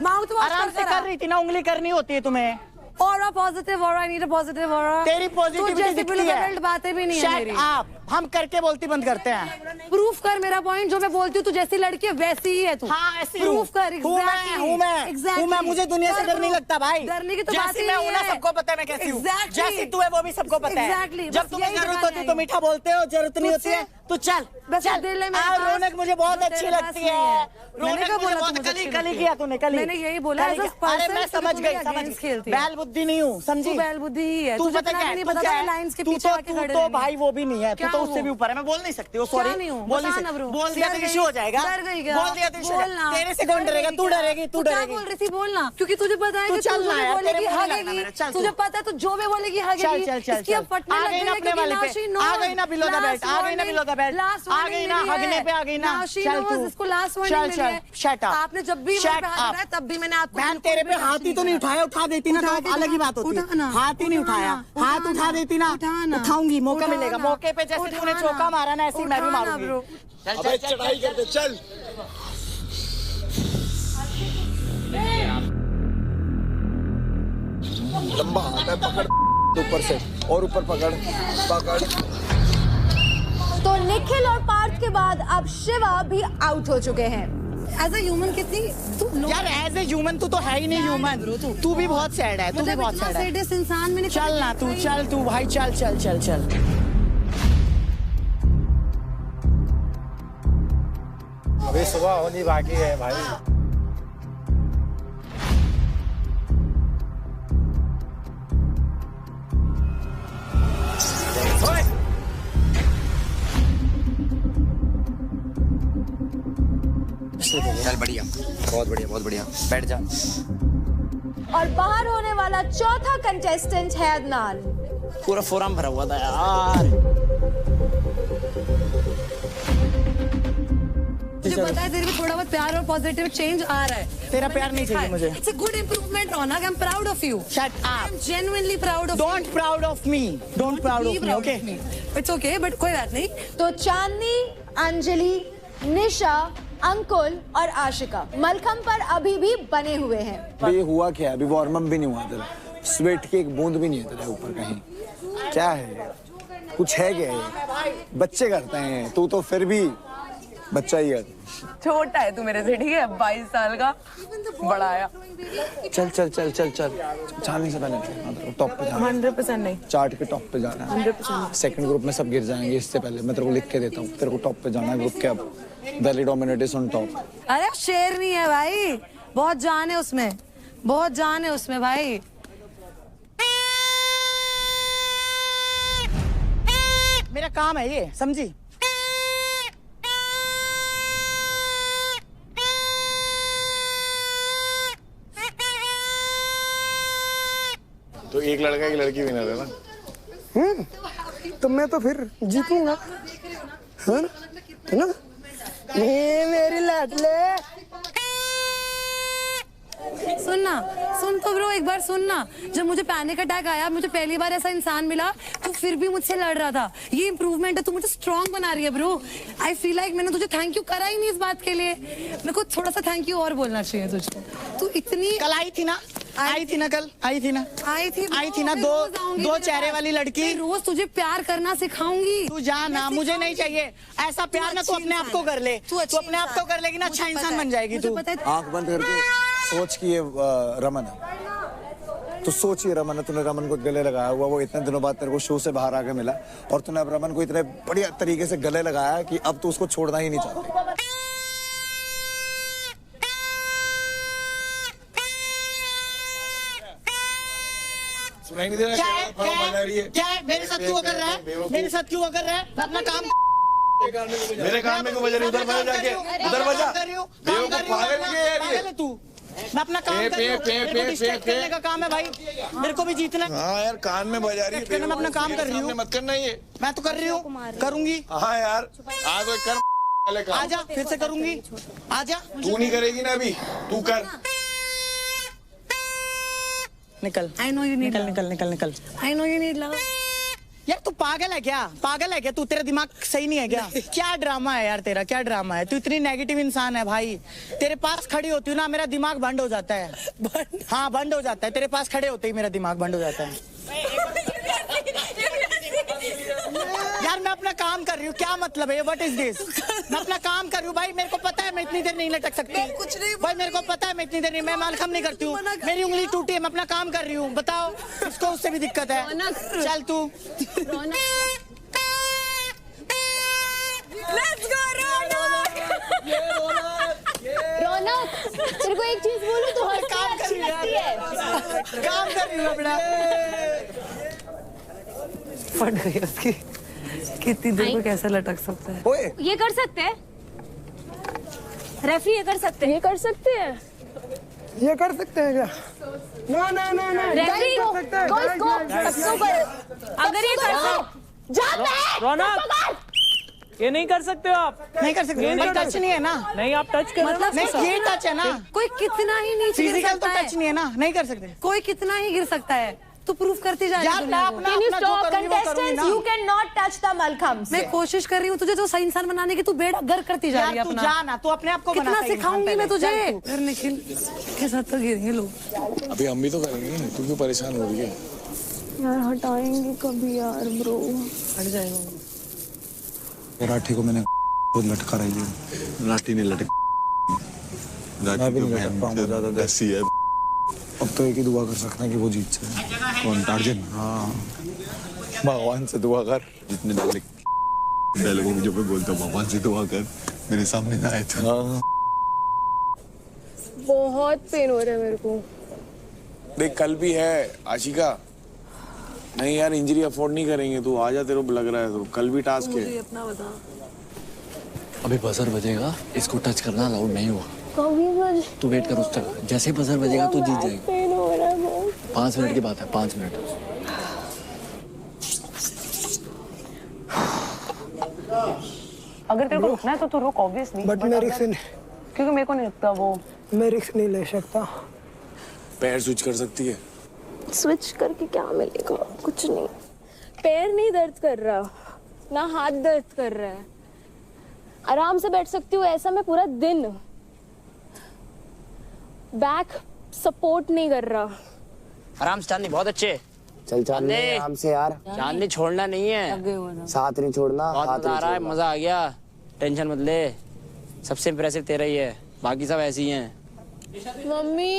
माउथ वॉश आराम से कर रही थी ना, उंगली करनी होती है तुम्हें। Aura positive aura, I need a positive aura. तेरी पॉजिटिविटी दिखती है। बातें भी नहीं है मेरी। आप हम करके बोलती बंद करते हैं। प्रूफ कर मेरा पॉइंट, जो मैं बोलती हूँ तू जैसी लड़की है वैसी ही है तू। हाँ ऐसी प्रूफ कर। हूँ मैं, मुझे दुनिया से डर नहीं लगता भाई। डरने की तो बात ही मैं नहीं हूँ ना, है। सबको पता है मैं कैसी हूँ। Exactly. जैसी तू है वो भी सबको पता है। Exactly. जब बस तुम्हें यही जरूरत दिखाना होती है तो है। मीठा बोलते हो, जरूरत नहीं होती है तो चल दिल है मेरे पास। रौनक मुझे बहुत अच्छी लगती है। मैंने क्या बोला बहुत तुझे कल ही किया तूने, कल ही। मैंने यही बोला। अरे मैं समझ गई, बैल बुद्धि नहीं हूँ, समझी? बैल बुद्धि ही है। तू पता क्या नहीं पता था लाइन्स के पीछे आके खड़े तो भाई वो भी नहीं है, तू तो उससे भी ऊपर है। मैं बोल नहीं सकती, सॉरी बोल नहीं सकती। बोल दिया तो इशू हो जाएगा। बोल दिया तो इशू हो जाएगा। तेरे से कौन डरेगा? तू डरेगी, तू डरेगी। बोल रही थी बोलना, क्योंकि तुझे पता है कि तू जो भी बोलेगी हगेगी। तुझे पता है तू जो भी बोलेगी हगेगी। इसकी अब फटने लग गई अपने वाले पे आ गई ना, बिलो द बेल्ट आ गई ना, बिलो द बेल्ट आ गई ना, हगने पे आ गई ना। चल तू, इसको लास्ट वार्निंग मिली है। Shut up. आपने जब भी मेरे पे हाथ उठाया तब भी मैंने आपको। बहन तेरे पे हाथ ही तो नहीं उठाया, उठा देती ना तो अलग ही बात होती है। हाथ ही नहीं उठाया, हाथ उठा देती ना, उठाऊंगी, मौका मिलेगा। मौके पे जैसे तूने चौका मारा ना, ऐसे मैं भी मारूंगी। अबे चढ़ाई करते चल। लंबा हाथ है, पकड़ ऊपर से और ऊपर पकड़ पकड़। तो निखिल और पार्थ के बाद अब शिवा भी आउट हो चुके हैं। एज ए ह्यूमन कितनी यार, एज ए ह्यूमन तू तो है ही नहीं ह्यूमन। तू भी बहुत सैड है, तू भी बहुत सैड है। इस इंसान में चल ना तू, चल तू भाई, चल चल चल चल। अभी सुबह होनी बाकी है भाई। चल बढ़िया, बहुत बढ़िया, बहुत बढ़िया, बैठ जा। और बाहर होने वाला चौथा कंटेस्टेंट है अदनान। पूरा फोरम भरा हुआ था यार। मुझे पता है तेरे में थोड़ा बहुत प्यार और पॉजिटिव चेंज आ रहा है। तेरा प्यार नहीं चाहिए मुझे। It's a good improvement Raunak, I am proud of you. Shut up. I am genuinely proud of. Don't proud of me, don't proud of me, okay? It's okay, but कोई बात नहीं। तो चांदनी, अंजलि, निशा, अंकुल और आशिका मलखम पर अभी भी बने हुए हैं। अभी हुआ क्या है? अभी वार्म अप भी नहीं हुआ तेरा, स्वेट की एक बूंद भी नहीं है तेरे ऊपर कहीं। क्या है, कुछ है क्या? बच्चे करते हैं, तू तो फिर भी बच्चा ही है। छोटा है तू मेरे से, ठीक है? 22 साल का बड़ा आया। चल चल चल चल चल, चांदनी से पहले टॉप पे जाना। 100% नहीं, चार्ट के टॉप पे जाना है। 100% सेकंड ग्रुप में सब गिर जाएंगे, इससे पहले मैं तेरे को लिख के देता हूँ। तेरे को टॉप पे जाना है ग्रुप के। अब वैली डोमिनेट ऑन टॉप। अरे शेर नहीं है भाई, बहुत जान है उसमें, बहुत जान है उसमें भाई। मेरा काम है ये, समझी? तो एक लड़का एक लड़की विनर है ना? तो मैं तो फिर जीतूंगा, है ना? ये मेरी लाडले। सुनना, सुन तो ब्रो, एक बार सुनना। जब मुझे पैनिक अटैक आया, मुझे पहली बार ऐसा इंसान मिला तो फिर भी मुझसे लड़ रहा था। ये इंप्रूवमेंट है, तू मुझे स्ट्रांग बना रही है ब्रो। आई फील लाइक मैंने तुझे थैंक यू करा ही नहीं इस बात के लिए। मेरे को थोड़ा सा थैंक यू और बोलना चाहिए तुझको। तू इतनी कल आई थी ना, आई थी ना, कल आई थी ना, आई थी ना। दो चेहरे वाली लड़की। रोज तुझे प्यार करना सिखाऊंगी। तू जा ना, मुझे नहीं चाहिए ऐसा प्यार ना। तू अपने आप को कर ले, तू अपने आप को कर लेगी ना, अच्छा इंसान बन जाएगी तू। आंख बंद करके सोच कि ये रमन है। तो सोच ये रमन है, तूने रमन को गले लगाया हुआ, वो इतने दिनों बाद तेरे को शो से बाहर आके मिला और तूने अब रमन को इतने बढ़िया तरीके से गले लगाया कि अब तू उसको छोड़ना ही नहीं चाहती। सुनाई नहीं दे रहा? क्या है? मेरे साथ क्यों कर रहा है? मेरे साथ क्यों कर रहा है? अपना काम। मेरे काम में क्यों बजा रही? उधर बजा जाके, उधर बजा। पागल है तू। मैं अपना काम कर रही हूँ, मेरे को डिस्ट्रैक्ट करने का काम है भाई। मेरे को भी जीतना है। हाँ यार, कान में बजा रही है। मैं अपना काम कर रही हूँ। मत करना ये। मैं तो कर रही हूँ, करूंगी। हाँ यार, आज कर। आजा, फिर से करूंगी। आजा। तू नहीं करेगी ना अभी, तू कर। निकल। I know you need निकल निकल निकल निकल। I know you need love. यार तू पागल है क्या? पागल है क्या तू? तेरा दिमाग सही नहीं है क्या? क्या ड्रामा है यार तेरा? क्या ड्रामा है? तू इतनी नेगेटिव इंसान है भाई। तेरे पास खड़ी होती हूँ ना मेरा दिमाग बंद हो जाता है। हाँ बंद हो जाता है। तेरे पास खड़े होते ही मेरा दिमाग बंद हो जाता है। यार मैं अपना काम कर रही हूँ, क्या मतलब है? What is this? मैं अपना काम कर रही हूँ भाई, मेरे को पता है मैं इतनी देर नहीं लटक सकती। कुछ नहीं भाई मेरे को पता है मैं इतनी देर नहीं, मैं मालखम नहीं करती हूँ। मेरी उंगली टूटी है, मैं अपना काम कर रही हूँ। बताओ इसको उससे भी दिक्कत है। चल तू। रौनक, तेरे को एक चीज बोलूं, तू हर काम कर रही है, काम कर रही हूँ अपना। फट गई उसकी। कितनी देर में कैसे लटक सकता है? ओए ये कर सकते हैं रेफरी, ये कर सकते हैं, ये कर सकते हैं, ये कर सकते हैं क्या? ना ना ना ना रेफरी कर सकते हैं। अगर ये कर सकते रौनक, ये नहीं कर सकते हो आप। नहीं कर सकते, भाई टच नहीं है ना। नहीं आप टच कर मतलब नहीं ये टच है ना। कोई कितना ही नीचे गिर फिजिकल तो सकता है। टच नहीं है ना, नहीं कर सकते। कोई कितना ही गिर सकता है, तू प्रूफ करती जा रही है यार मैं दुनिया को। अपना Can you अपना जो stop करूंगी वो करूंगी contestants? ना। You cannot touch the malkhams. मैं कोशिश कर रही हूँ तुझे जो सही इंसान बनाने की, तू बेड़ा गर करती जा रही है यार तू अपना। जा ना, तू अपने आप को बना कितना सही इंसान सिखाऊंगी मैं पहले। तुझे। चल तू। यार निखिल के साथ तो गिरेंगे लोग। अभी हम भी तो करेंगे, तू क्यों परेशान हो रही है? यार हटाएंगे कभी यार ब्रो। हट जाएगा। राठी को मैंने खुद लटका रही है। लाठी नहीं लटक, मैं भी नहीं लटक पाऊंगा ज्यादा ऐसी है। अब तो एक ही दुआ कर सकते हैं कि वो जीत जाए। कौन? टार्जन? हाँ भगवान से दुआ कर। जितने डायलॉगों की जो मैं बोलता हूँ, भगवान से दुआ कर मेरे सामने ना आए तो। हाँ बहुत पेन हो रहा है मेरे को। देख कल भी है आशिका। नहीं यार इंजरी अफोर्ड नहीं करेंगे, तू आजा, तेरे को लग रहा है तो कल भी टास्क है। अपना बता। अभी बजर बजेगा, इसको टच करना अलाउड नहीं हुआ। कभी बज तू वेट कर उस तक, जैसे ही बजर बजेगा तू जीत जाएगा। पेन हो रहा है बहुत। 5 मिनट की बात है, 5 मिनट। अगर तेरे को रुकना है तो तू रुक ऑब्वियसली। बट मैं रिस्क क्योंकि मेरे को नहीं लगता वो। मैं रिस्क नहीं ले सकता। पैर स्विच कर सकती है। स्विच करके क्या मिलेगा? कुछ नहीं। पैर नहीं दर्द कर रहा, ना हाथ दर्द कर रहा है। आराम से बैठ सकती हूँ ऐसा मैं पूरा दिन। बैक सपोर्ट नहीं कर रहा। आराम से चांदनी, बहुत अच्छे। चल चांदनी आराम से यार। चांदनी छोड़ना नहीं है, साथ नहीं छोड़ना। बहुत मजा आ रहा है, मजा आ गया। टेंशन मत ले, सबसे इंप्रेसिव तेरा ही है, बाकी सब ऐसे ही हैं। मम्मी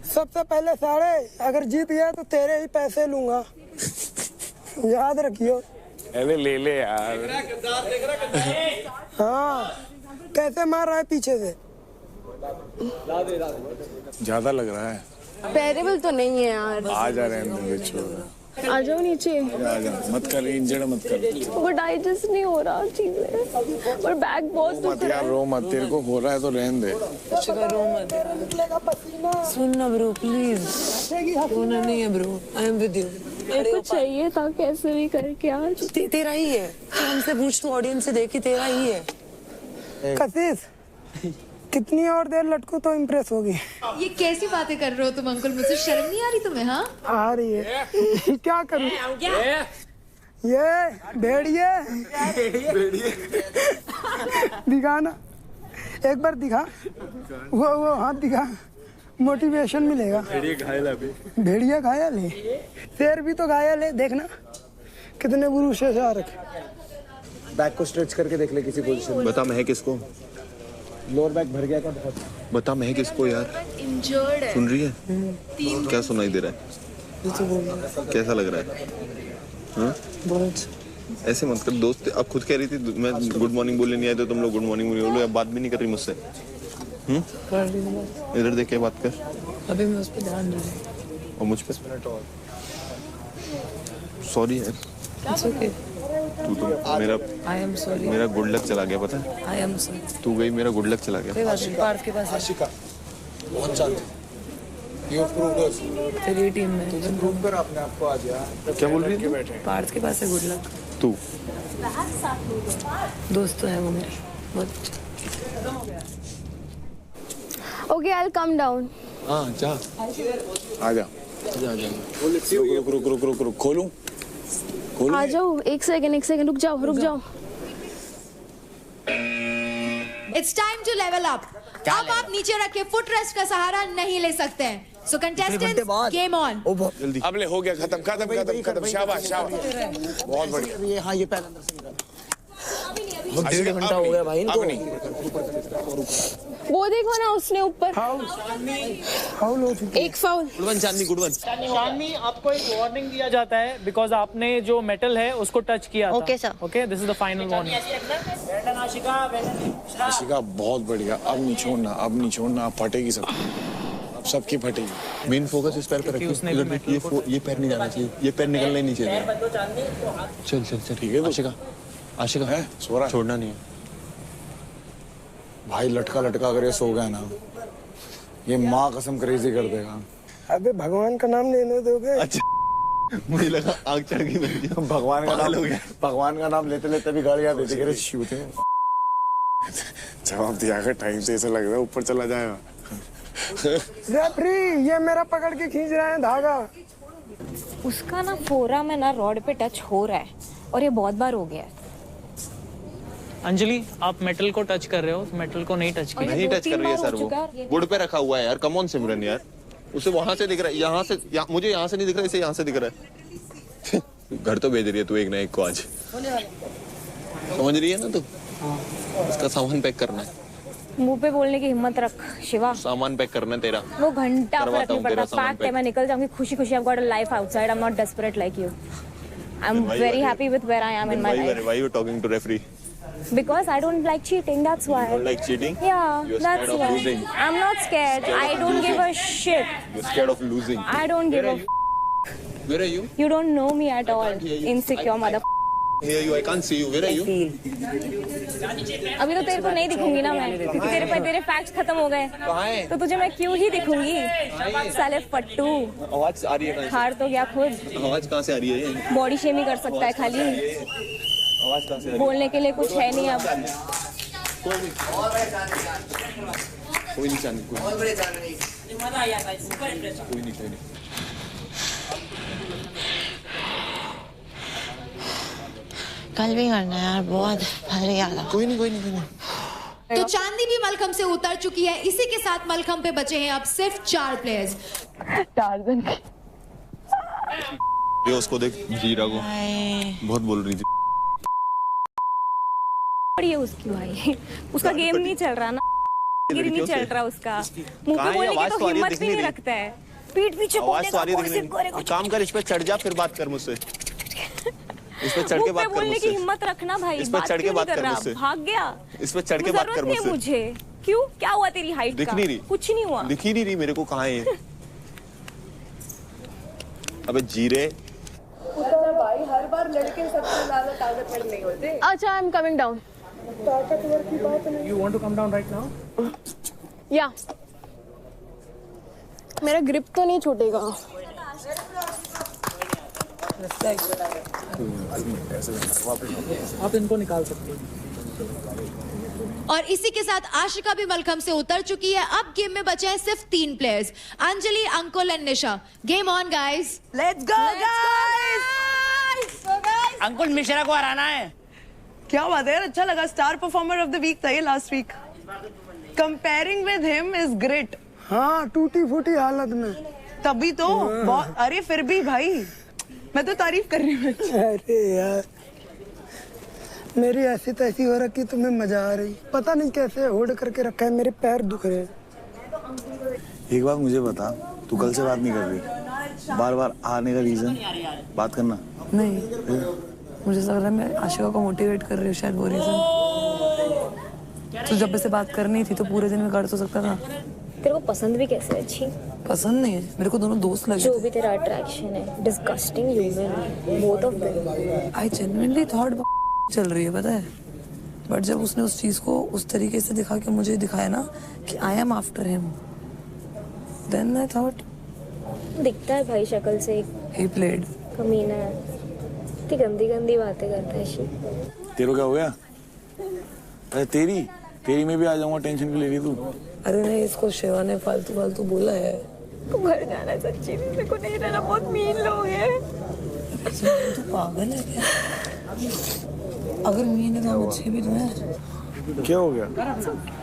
सबसे पहले साढ़े, अगर जीत गया तो तेरे ही पैसे लूंगा, याद रखियो। अरे ले ले यार। हाँ कैसे मार रहा है पीछे से? ज्यादा लग रहा है। पेरेबल तो नहीं है यार। आ जा रहे हैं, आ जाओ नीचे। आ जा, मत कर, इंजर्ड मत कर। वो डाइजेस्ट नहीं हो रहा चीजें, और बैक बहुत दुख मत रहा यार, है। रो मत, तेरे को हो रहा है तो रहने दे। रो मत। सुन ना ब्रो प्लीज, रोना नहीं है bro, I am with you. मेरे को चाहिए था कैसे भी करके आज। तेरा ही है, हमसे पूछ, तू ऑडियंस से देखी, तेरा ही है। कशिश कितनी और देर लटकू तो इम्प्रेस होगी। ये कैसी बातें कर रहे हो तुम अंकल? मुझसे शर्म नहीं आ रही तुम्हें? हाँ आ रही है। क्या करूं? ये भेड़िए दिखा ना, एक बार दिखा, वो हाथ दिखा, मोटिवेशन मिलेगा। भेड़िया घायल है। भेड़िया घायल है, शेर भी तो घायल है, देखना कितने बुरे से आ रखे। बैक को स्ट्रेच करके देख ले किसी पोजीशन में। बता मैं किसको? लोअर बैक भर गया क्या बहुत? बता मैं किसको यार? इंजर्ड है। सुन रही है? क्या सुनाई दे रहा है? कैसा लग रहा है? हाँ? ऐसे मत कर दोस्त। अब खुद कह रही थी मैं गुड मॉर्निंग बोलने नहीं आए तो तुम लोग गुड मॉर्निंग बोलो, अब बात भी नहीं कर रही मुझसे। इधर देख के बात कर। अभी मैं उस पर ध्यान दे रही हूँ। और मुझ पे सॉरी यार। It's okay. तू तो मेरा I am sorry. मेरा गुड लक चला गया, पता है? I am sorry. तू गई, मेरा गुड लक चला कोई गया। बात नहीं, पार्थ के पास है। आशिका बहुत चांद यू प्रूव्ड अस। तेरी टीम में तुझे प्रूव कर अपने आप को आज यार। क्या बोल रही है? पार्थ के पास है गुड लक। तू दोस्त तो है वो मेरे बहुत। Okay, I'll come down. हाँ जा आ जा रुक खोलूं आ जाओ, एक सेकंड रुक जाओ। It's time to level up. अब आप नीचे रखे फुट रेस्ट का सहारा नहीं ले सकते हैं। सो कंटेस्टेंट्स, गेम ऑन। जल्दी अब ले, हो गया, खत्म। शाबाश बहुत बढ़िया। हाँ ये पहले अंदर से निकाल। 1.5 घंटा हो गया भाई इनको। वो देखो ना उसने ऊपर एक फाउल। Good one. शानवी, आपको एक वार्निंग दिया जाता है बिकॉज आपने जो मेटल है उसको टच किया था। Okay sir. Okay, this is the final warning. Ashika बहुत बढ़िया। अब नहीं छोड़ना, अब फटेगी सब, अब सबकी फटेगी। मेन फोकस इस पैर पे रखिए। ये पैर नहीं जाना चाहिए, ये पैर निकलना ही नहीं चाहिए। चल ठीक है। आशिका है सो रहा, छोड़ना नहीं है भाई। लटका कर ये सो गया ना, ये माँ कसम क्रेजी कर देगा। अबे भगवान का नाम लेने दोगे? अच्छा मुझे लगा आग चढ़ गई। भगवान का नाम लेते भी गाड़ियाँ देते शिव थे। जवाब दिया कर टाइम से, ऐसा लग रहा है ऊपर चला जाएगा। रेफरी, ये मेरा पकड़ के खींच रहा है धागा। उसका ना फोरा में ना रॉड पे टच हो रहा है और ये बहुत बार हो गया है। अंजलि, आप मेटल को टच कर रहे हो, मेटल को नहीं टच किया। नहीं टच कर रही है सर, वो वुड पे रखा हुआ है यार। कम ऑन सिमरन यार, उसे वहां से दिख रहा है, यहाँ से मुझे यहाँ से नहीं दिख रहा है, इसे यहाँ से दिख रहा है। घर तो भेज रही है तू एक ना एक को आज, समझ रही है ना तू? उसका सामान पैक करना है। मुंह पे बोलने की हिम्मत रख शिवा। सामान पैक करना है तेरा। वो घंटा पर रखना पड़ता। फैक्ट है, मैं निकल जाऊंगी खुशी खुशी। I've got a life outside. I'm not desperate like you. I'm very happy with where I am in my life. Why you talking to referee? Because I don't like cheating. That's why. You don't like cheating? Yeah, You're that's scared why. of losing. I'm not scared. I don't give a shit. You're scared of losing. I don't give a. Where are you? You don't know me at all. Insecure mother. Here you. I can't see you. Where are you? अभी तो तेरे को नहीं दिखूंगी ना मैं, क्योंकि तेरे facts खत्म हो गए। कहाँ है? तो तुझे मैं क्यों ही दिखूंगी? साले फट्टू। आवाज आ रही है? हार तो गया खुद। आवाज कहाँ से आ रही है? बॉडी शेमिंग कर सकता है खाली। आवाज कहाँ से आ रही है? बोलने के लिए कुछ है नहीं अब। कोई नहीं चांदी, कोई नहीं। कल भी करना है यार, बहुत भारी यार। कोई नहीं। तो चांदी भी मलखम से उतर चुकी है। इसी के साथ मलखम पे बचे हैं अब सिर्फ 4 प्लेयर्स। ये उसको देख, जीरा को बहुत बोल रही थी। ये उसकी भाई, उसका गेम नहीं चल रहा ना, नहीं चल रहा उसका। मुंह पे बोलने की तो हिम्मत भी नहीं रखता है। पीठ पीछे बोलने का काम कर, इस पे चढ़ जा फिर बात कर मुझसे। इस पे चढ़ के बात कर बोलने की मुझसे। हिम्मत रखना भाई। इस पे चढ़ के बात कर मुझसे। भाग गया। इस पे चढ़ के बात कर मुझसे। मुझे क्यों, क्या हुआ तेरी हाइट का? दिख नहीं रही। कुछ नहीं हुआ। दिख ही नहीं रही मेरे को, कहाँ है ये? अबे जीरे। भाई हर बार लड़के सबसे ज्यादा ताकतवर नहीं होते। अच्छा, आई एम कमिंग डाउन। ताकतवर की बात नहीं। You want to come down right now? या मेरा ग्रिप तो नहीं छूटेगा। आप इनको निकाल सकते हो। और इसी के साथ आशिका भी मलखम से उतर चुकी है। अब गेम में बचे हैं सिर्फ 3 players, Anjali, Ankul and Nisha. Game on guys, let's go guys. Ankul Mishra को हराना है। क्या बात है यार, अच्छा लगा। Star performer of the week था ये last week. Comparing with him is great. हाँ, टूटी फूटी हालत में तभी तो बहुत। अरे फिर भी भाई, मैं तो तारीफ कर रही हूँ। अरे यार, मेरी ऐसी तैसी हो रखी, तुम्हें मजा आ रही। पता नहीं कैसे होल्ड करके रखा है, मेरे पैर दुख रहे। एक बात मुझे बता, तू कल से बात नहीं कर रही, बार बार आने का रीजन बात करना नहीं। मुझे लग रहा है मैं आशिका को मोटिवेट कर रही हूँ, शायद वो रीजन। तो जब से बात करनी थी तो पूरे दिन में कर तो सकता था। तेरे को पसंद भी कैसे अच्छी? पसंद नहीं है मेरे को, दोनों दोस्त लगे। जो भी तेरा अट्रैक्शन है, disgusting human, both of them. I genuinely thought चल रही है, पता है। बट जब उसने उस चीज को उस तरीके से दिखा के मुझे दिखाया ना कि I am after him, then I thought. दिखता है भाई शक्ल से ही प्लेड। कमीना है, इतनी गंदी गंदी बातें करता है। तेरे को क्या हो गया? अरे तेरी तेरी में भी आ जाऊंगा, टेंशन क्यों ले रही तू? अरे नहीं, इसको शिवा ने फालतू फालतू बोला है। तू घर जाना है सच्ची में, मेरे को नहीं रहना, बहुत मीन लोग हैं। तू पागल है क्या? अगर मीन है तो मुझसे भी तो है। क्या हो गया?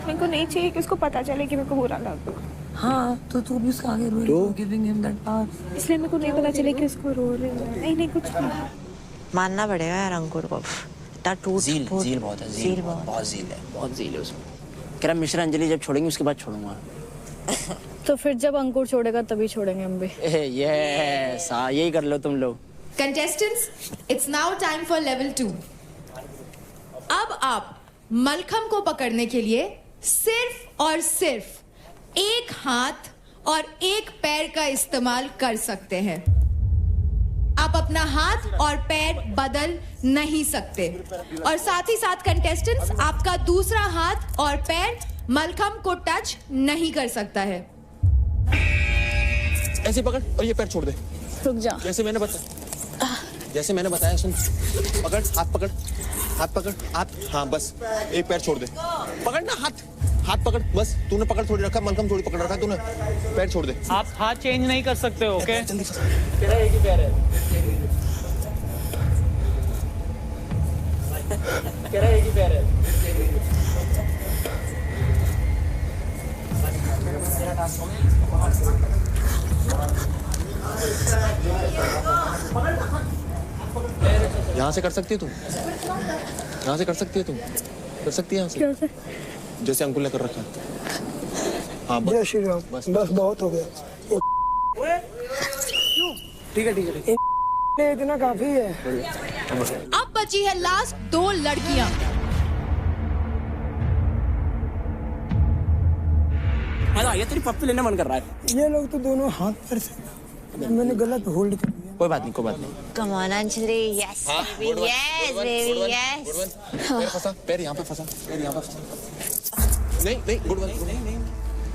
मेरे को नहीं चाहिए कि उसको पता चले कि मेरे को बुरा लगा। हाँ तो तू भी उसका आगे रो रही है, गिविंग हिम दैट पावर। इसलिए मेरे को नहीं पता चले कि उसको रो रही हूँ। नहीं कुछ नहीं। मानना पड़ेगा यार अंकुर को। जील बहुत है, जील बहुत जील है उसमें। कह रहा मिश्रा अंजलि जब छोड़ेंगे उसके बाद छोड़ूंगा। तो फिर जब अंकुर छोड़ेगा तभी छोड़ेंगे हम भी। यस, हाँ यही कर लो तुम लोग। Contestants, it's now time for level 2. अब आप मलखम को पकड़ने के लिए सिर्फ और सिर्फ एक हाथ और एक पैर का इस्तेमाल कर सकते हैं। आप अपना हाथ और पैर बदल नहीं सकते और साथ ही साथ कंटेस्टेंट्स आपका दूसरा हाथ और पैर मलखम को टच नहीं कर सकता है। ऐसे पकड़ और ये पैर छोड़ दे। रुक जा। जैसे मैंने बताया सुन। पकड़, हाथ पकड़, हाँ बस एक पैर छोड़ दे। पकड़ ना, हाथ पकड़ बस। तूने पकड़ थोड़ी रखा, मलखम थोड़ी पकड़ रखा तूने। पैर छोड़ दे। आप हाथ चेंज नहीं कर सकते हो, ओके? जल्दी से। तेरा एक ही पैर है। तेरा एक ही पैर है। यहाँ से कर सकती है तुम? यहाँ से कर सकती है तुम? कर सकती है यहाँ से? जैसे अंकुल ने कर रखा है। हाँ जय श्री राम। बस बहुत हो गया। ठीक है। इतना काफी है। अब बची है लास्ट 2 लड़कियां। ये तेरी पप्पी लेने मन कर रहा है। ये लोग तो दोनों हाथ पैर से मैंने गलत होल्ड कर दिया। कोई बात नहीं। Come on Anjali, yes baby, yes baby, yes. पैर फंसा, पैर यहाँ पे फंसा। नहीं गुड वन।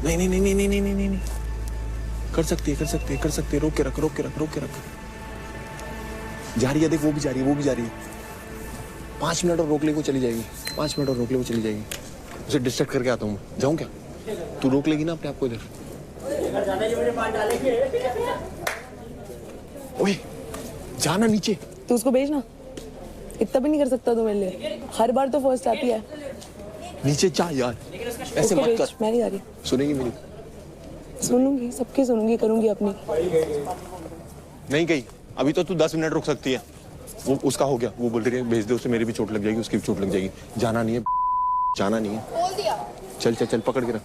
नहीं। कर सकती है। रोक के रख। जा रही है, देख वो भी जा रही है। 5 मिनट और रोक ले, वो चली जाएगी। उसे डिस्ट्रैक्ट करके आता हूँ। जाऊँ क्या? तू रोक लेगी ना अपने आप को इधर। ओए जाना नीचे। तू उसको भेजना। इतना भी नहीं कर सकता तू मेरे लिए। हर बार तो फर्स्ट आती है। नीचे जा यार, ऐसे मत कर। मैं नहीं जा रही। सुनेगी मेरी? सुनूंगी, सबकी सुनूंगी, करूंगी अपनी। नहीं गई अभी तो तू 10 मिनट रुक सकती है। वो उसका हो गया, वो बोल रही है भेज दे उसे, मेरी भी चोट लग जाएगी, उसकी भी चोट लग जाएगी। जाना नहीं है। बोल दिया। चल पकड़ के रख।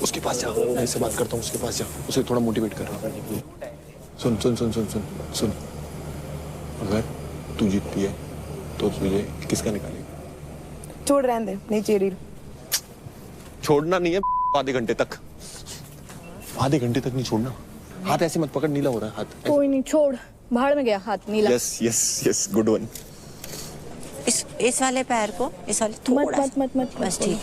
उसके पास जा, मैं इससे बात करता हूँ। उसके पास जा, उसे थोड़ा मोटिवेट कर रहा हूँ। सुन। अगर तू जीतती है तो तुझे किसका निकालेगा? छोड़ रहने दे, नहीं चाहिए। छोड़ना नहीं है आधे घंटे तक नहीं छोड़ना। हाथ ऐसे मत पकड़, नीला हो रहा है हाथ। कोई नहीं, छोड़। बाहर में गया हाथ नीला। Yes good one. इस वाले पैर को, इस वाले थोड़ा मत बस ठीक।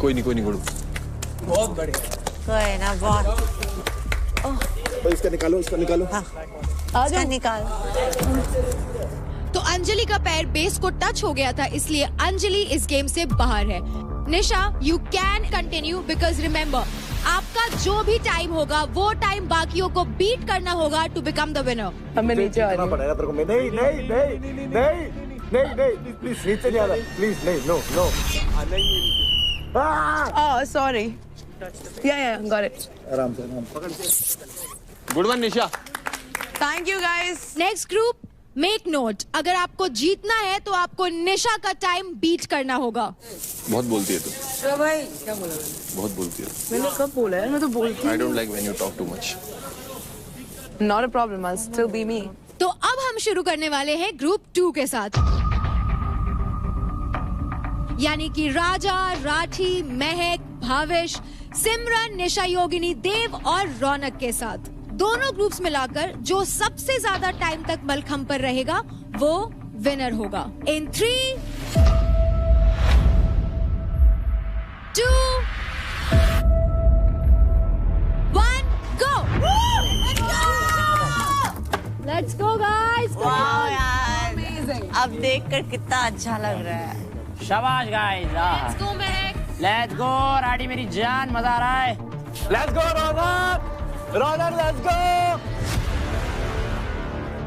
कोई नहीं गुड। बहुत बढ़िया। कोई ना, बहुत। इसका निकालो। हाँ इसका निकाल। तो अंजलि का पैर बेस को टच हो गया था, इसलिए अंजलि इस गेम से बाहर है। Nisha, you can continue because remember आपका जो भी टाइम होगा वो टाइम बाकियों को बीट करना होगा टू बिकम द विनर। हमें नीचे आना पड़ेगा तेरे को। नहीं प्लीज नीचे नहीं आना, प्लीज नहीं, no. Oh, sorry. Yeah, got it. आराम से। Good one Nisha. Thank you guys. Next group, make note, अगर आपको जीतना है तो आपको निशा का टाइम बीट करना होगा। बहुत बोलती है तू। तो भाई क्या बोला? बहुत बोलती है। मैंने कब बोला है? मैं तो बोलती हूँ। I don't like when you talk too much. Not a problem. I'll still be me. तो अब हम शुरू करने वाले हैं ग्रुप 2 के साथ, यानी कि राजा, राठी, महक, भावेश, सिमरन, निशा योगिनी, देव और रौनक के साथ। दोनों ग्रुप्स मिलाकर जो सबसे ज्यादा टाइम तक मलखम पर रहेगा वो विनर होगा। इन 3, 2, 1, go! Let's go guys! अब देखकर कितना अच्छा लग रहा है। शाबाश guys, Let's go, Mahak. Let's go Radi मेरी जान, मजा आ रहा है। Let's go Raunak, let's go,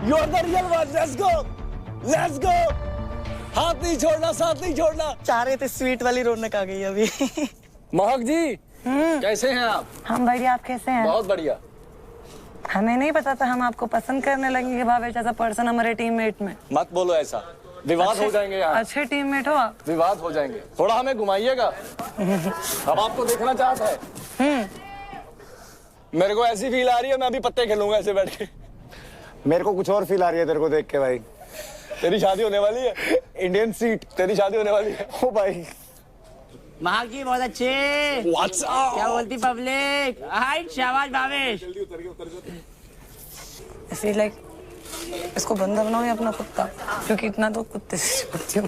you are the real one, let's go, हाथ नहीं छोड़ना, साथ नहीं छोड़ना। चाह रहे थे स्वीट वाली रौनक आ गई अभी। महक जी कैसे हैं आप? हम बढ़िया, आप कैसे हैं? बहुत बढ़िया। हमें नहीं पता था हम आपको पसंद करने लगेंगे भावेश जैसा पर्सन हमारे टीममेट में। मत बोलो ऐसा, विवाद हो जाएंगे यहाँ। अच्छे टीममेट हो आप। विवाद हो जाएंगे, थोड़ा हमें घुमाइएगा। अब आपको देखना चाहता है। मेरे को ऐसी फील आ रही है मैं अभी पत्ते खेलूंगा ऐसे बैठ के। मेरे को कुछ और फील आ रही है तेरे को देख के भाई। तेरी शादी होने वाली है, इंडियन सीट, तेरी शादी होने वाली है। ओ भाई महक जी बहुत अच्छे। What's up? क्या बोलती पब्लिक? हाइट, शाबाश भावेश। I feel like इसको बंदा बनाओ या अपना कुत्ता, क्योंकि इतना तो कुत्ते से छोटी हो,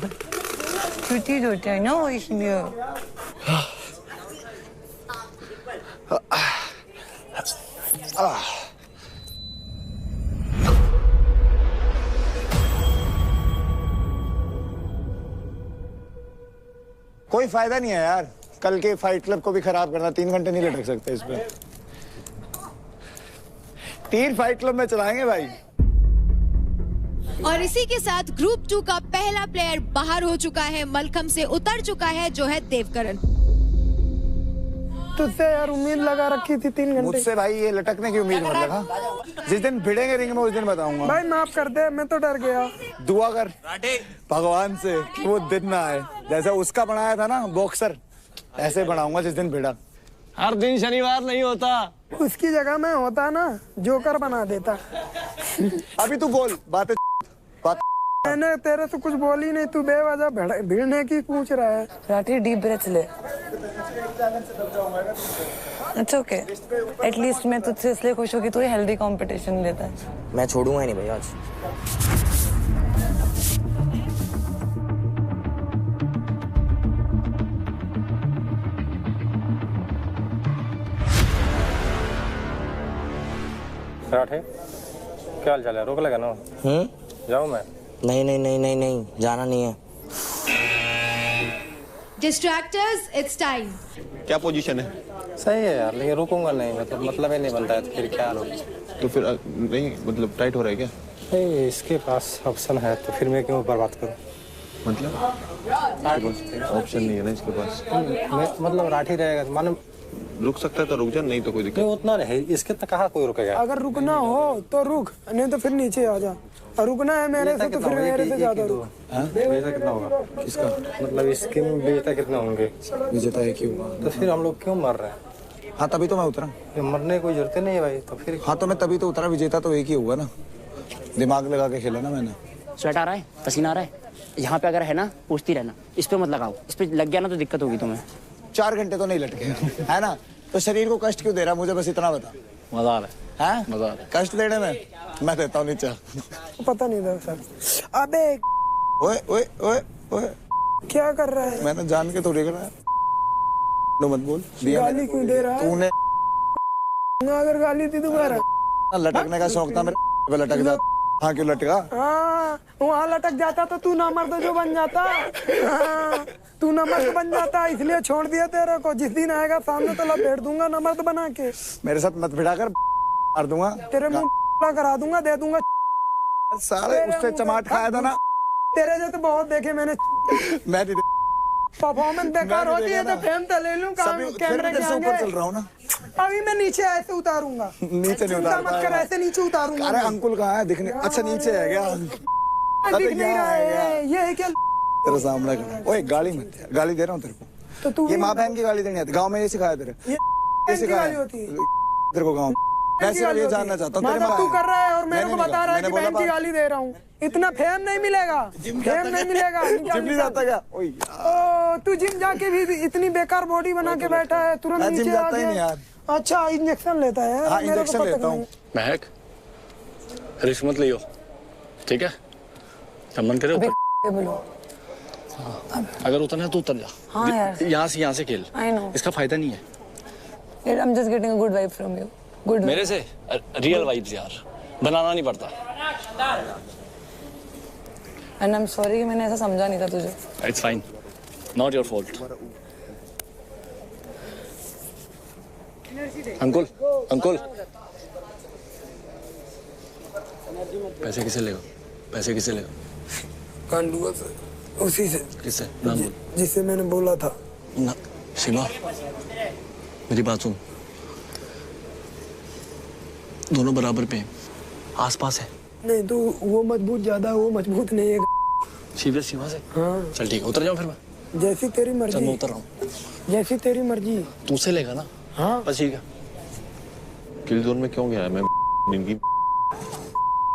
छोटी होते हैं ना वो इसलिए। कोई फायदा नहीं है यार, कल के फाइट क्लब को भी खराब करना। 3 घंटे नहीं लटक सकते इस पे। 3 फाइट क्लब में चलाएंगे भाई। और इसी के साथ ग्रुप 2 का पहला प्लेयर बाहर हो चुका है, मलखम से उतर चुका है, जो है देवकरण। तुझसे यार उम्मीद लगा रखी थी 3 घंटे। मुझसे भाई ये लटकने की उम्मीद मत लगा। जिस दिन भिड़ेंगे रिंग में उस दिन बताऊंगा। भाई माफ कर दे, मैं तो डर गया। दुआ कर भगवान से कि वो दिन ना आए, जैसे उसका बनाया था ना बॉक्सर, ऐसे बनाऊंगा जिस दिन भिड़ा। हर दिन शनिवार नहीं होता। उसकी जगह में होता ना जोकर बना देता। अभी तू बोल बातें। मैंने तेरे से कुछ बोली नहीं, तू बेवजह भिड़ने की पूछ रहा है। राठी डीप ब्रेथ ले। It's okay. एटलीस्ट मैं तुझसे इसलिए खुश हूँ कि तू हेल्दी कंपटीशन देता है। मैं छोड़ूंगा ही नहीं भाई आज। राठे क्या हाल चाल है? रोक लगा ना? जाऊँ मैं? नहीं, जाना नहीं है। डिस्ट्रैक्टर्स, इट्स टाइम। क्या पोजीशन है? सही है यार, लेकिन रुकूंगा नहीं, मतलब ही नहीं बनता है तो फिर क्या रुक। तो फिर नहीं मतलब टाइट हो रहा है क्या? नहीं, इसके पास ऑप्शन है तो फिर मैं क्यों बर्बाद करूं? मतलब ऑप्शन नहीं है ना इसके पास। मतलब राठी रहेगा, मानो रुक सकता है तो रुक जा, नहीं तो कोई दिक्कत नहीं। उतना नहीं, इसके तक कहाँ कोई रुकेगा। अगर रुकना हो तो रुक, नहीं तो फिर नीचे आ जा। और रुकना है मेरे से तो फिर मेरे से ज्यादा रुक। विजेता कितना होगा किसका? मतलब इसके में विजेता कितना होंगे? विजेता एक ही होगा। तो फिर हम लोग क्यों मर रहे हैं? हाँ तभी तो मैं उतरा। मरने की कोई जरूरत नहीं है भाई, तो फिर। हाँ तो मैं तभी तो उतरा, विजेता तो एक ही होगा ना। दिमाग लगा के खेला ना मैंने। स्वेट आ रहा है, पसीना आ रहा है। यहाँ पे अगर है ना पूछती रहना, इस पे मत लगाओ, इस पे लग गया ना तो दिक्कत होगी तुम्हें। 4 घंटे तो नहीं लटके है ना, तो शरीर को कष्ट क्यों दे रहा? मुझे बस इतना बता। मजा आ रहा है, मजा आ रहा है। कष्ट देने में मैं देता हूँ नीचे। पता नहीं था सर। अबे ओए ओए ओए ओए क्या कर रहा है? मैंने जान के थोड़ी करा है। मत बोल। गाली क्यों दे रहा है? तूने अगर गाली दी दोबारा। लटकने का शौक था मेरे, लटक जा। हाँ क्यों लटका? हाँ वहाँ लटक जाता तो तू ना मर्द जो बन जाता। हाँ, तू ना मर्द बन जाता, इसलिए छोड़ दिया तेरे को। जिस दिन आएगा सामने तो लपेट दूंगा ना मर्द बना के। मेरे साथ मत भिड़ा कर मार दूंगा तेरे मुंह करा दूंगा, दे दूंगा। सारे उससे चमाट खाया था ना। तेरे जैसे बहुत देखे मैंने। मैं नहीं परफॉर्मेंस बेकार होती है तो फेम तो ले लूं कैमरे के आगे। चल रहा हूँ ना। अभी मैं नीचे ऐसे उतारूंगा। नीचे नहीं उतार मत कर, ऐसे नीचे उतारूंगा। अरे अंकुल कहाँ है दिखने? अच्छा नीचे है क्या? दिख नहीं रहा है ये है क्या? तेरे सामने ओए गाली मत, गाली दे रहा हूँ तेरे को। तो तू ये माँ बहन की गाली देनी आती? गाँव में ये सिखाया तेरे? ये सिखाया तेरे को गाँव? मैं सिर्फ ये जानना चाहता हूँ। तू कर रहा है और मेरे को बता रहा है कि बहन की गाली दे रहा हूँ। इतना फेम नहीं मिलेगा, फेम नहीं मिलेगा। जिम नहीं जाता क्या? ओ तू जिम जाके भी इतनी बेकार बॉडी बना के बैठा है, तुरंत नीचे आ गया। अच्छा इंजेक्शन लेता है? हाँ इंजेक्शन लेता हूँ। महक रिस्क मत लियो, ठीक है? जब मन करे अगर उतरना है तो उतर जा। हाँ यार यहाँ से खेल, इसका फायदा नहीं है। I'm just getting a good vibe from you. Good मेरे से रियल वाइब्स यार, बनाना नहीं पड़ता। एंड आई एम सॉरी कि मैंने ऐसा समझा नहीं था तुझे। It's fine, not your fault. Ankul Ankul, पैसे किसे लेगा? पैसे किसे लेगा? कांडुआ से, उसी से। किससे? नाम बोल। जिससे मैंने बोला था ना। शिवा, मेरी बात सुन, दोनों बराबर पे हैं, आसपास है। नहीं तो वो मजबूत ज्यादा, वो मजबूत नहीं है। शिवा से? हाँ। चल ठीक है, उतर जाओ फिर मैं। जैसी तेरी मर्जी। चल मैं उतर रहा हूँ। जैसी तेरी मर्जी। तू से लेगा ना? हाँ बस ठीक है। किल जोन में क्यों गया है? मैं इनकी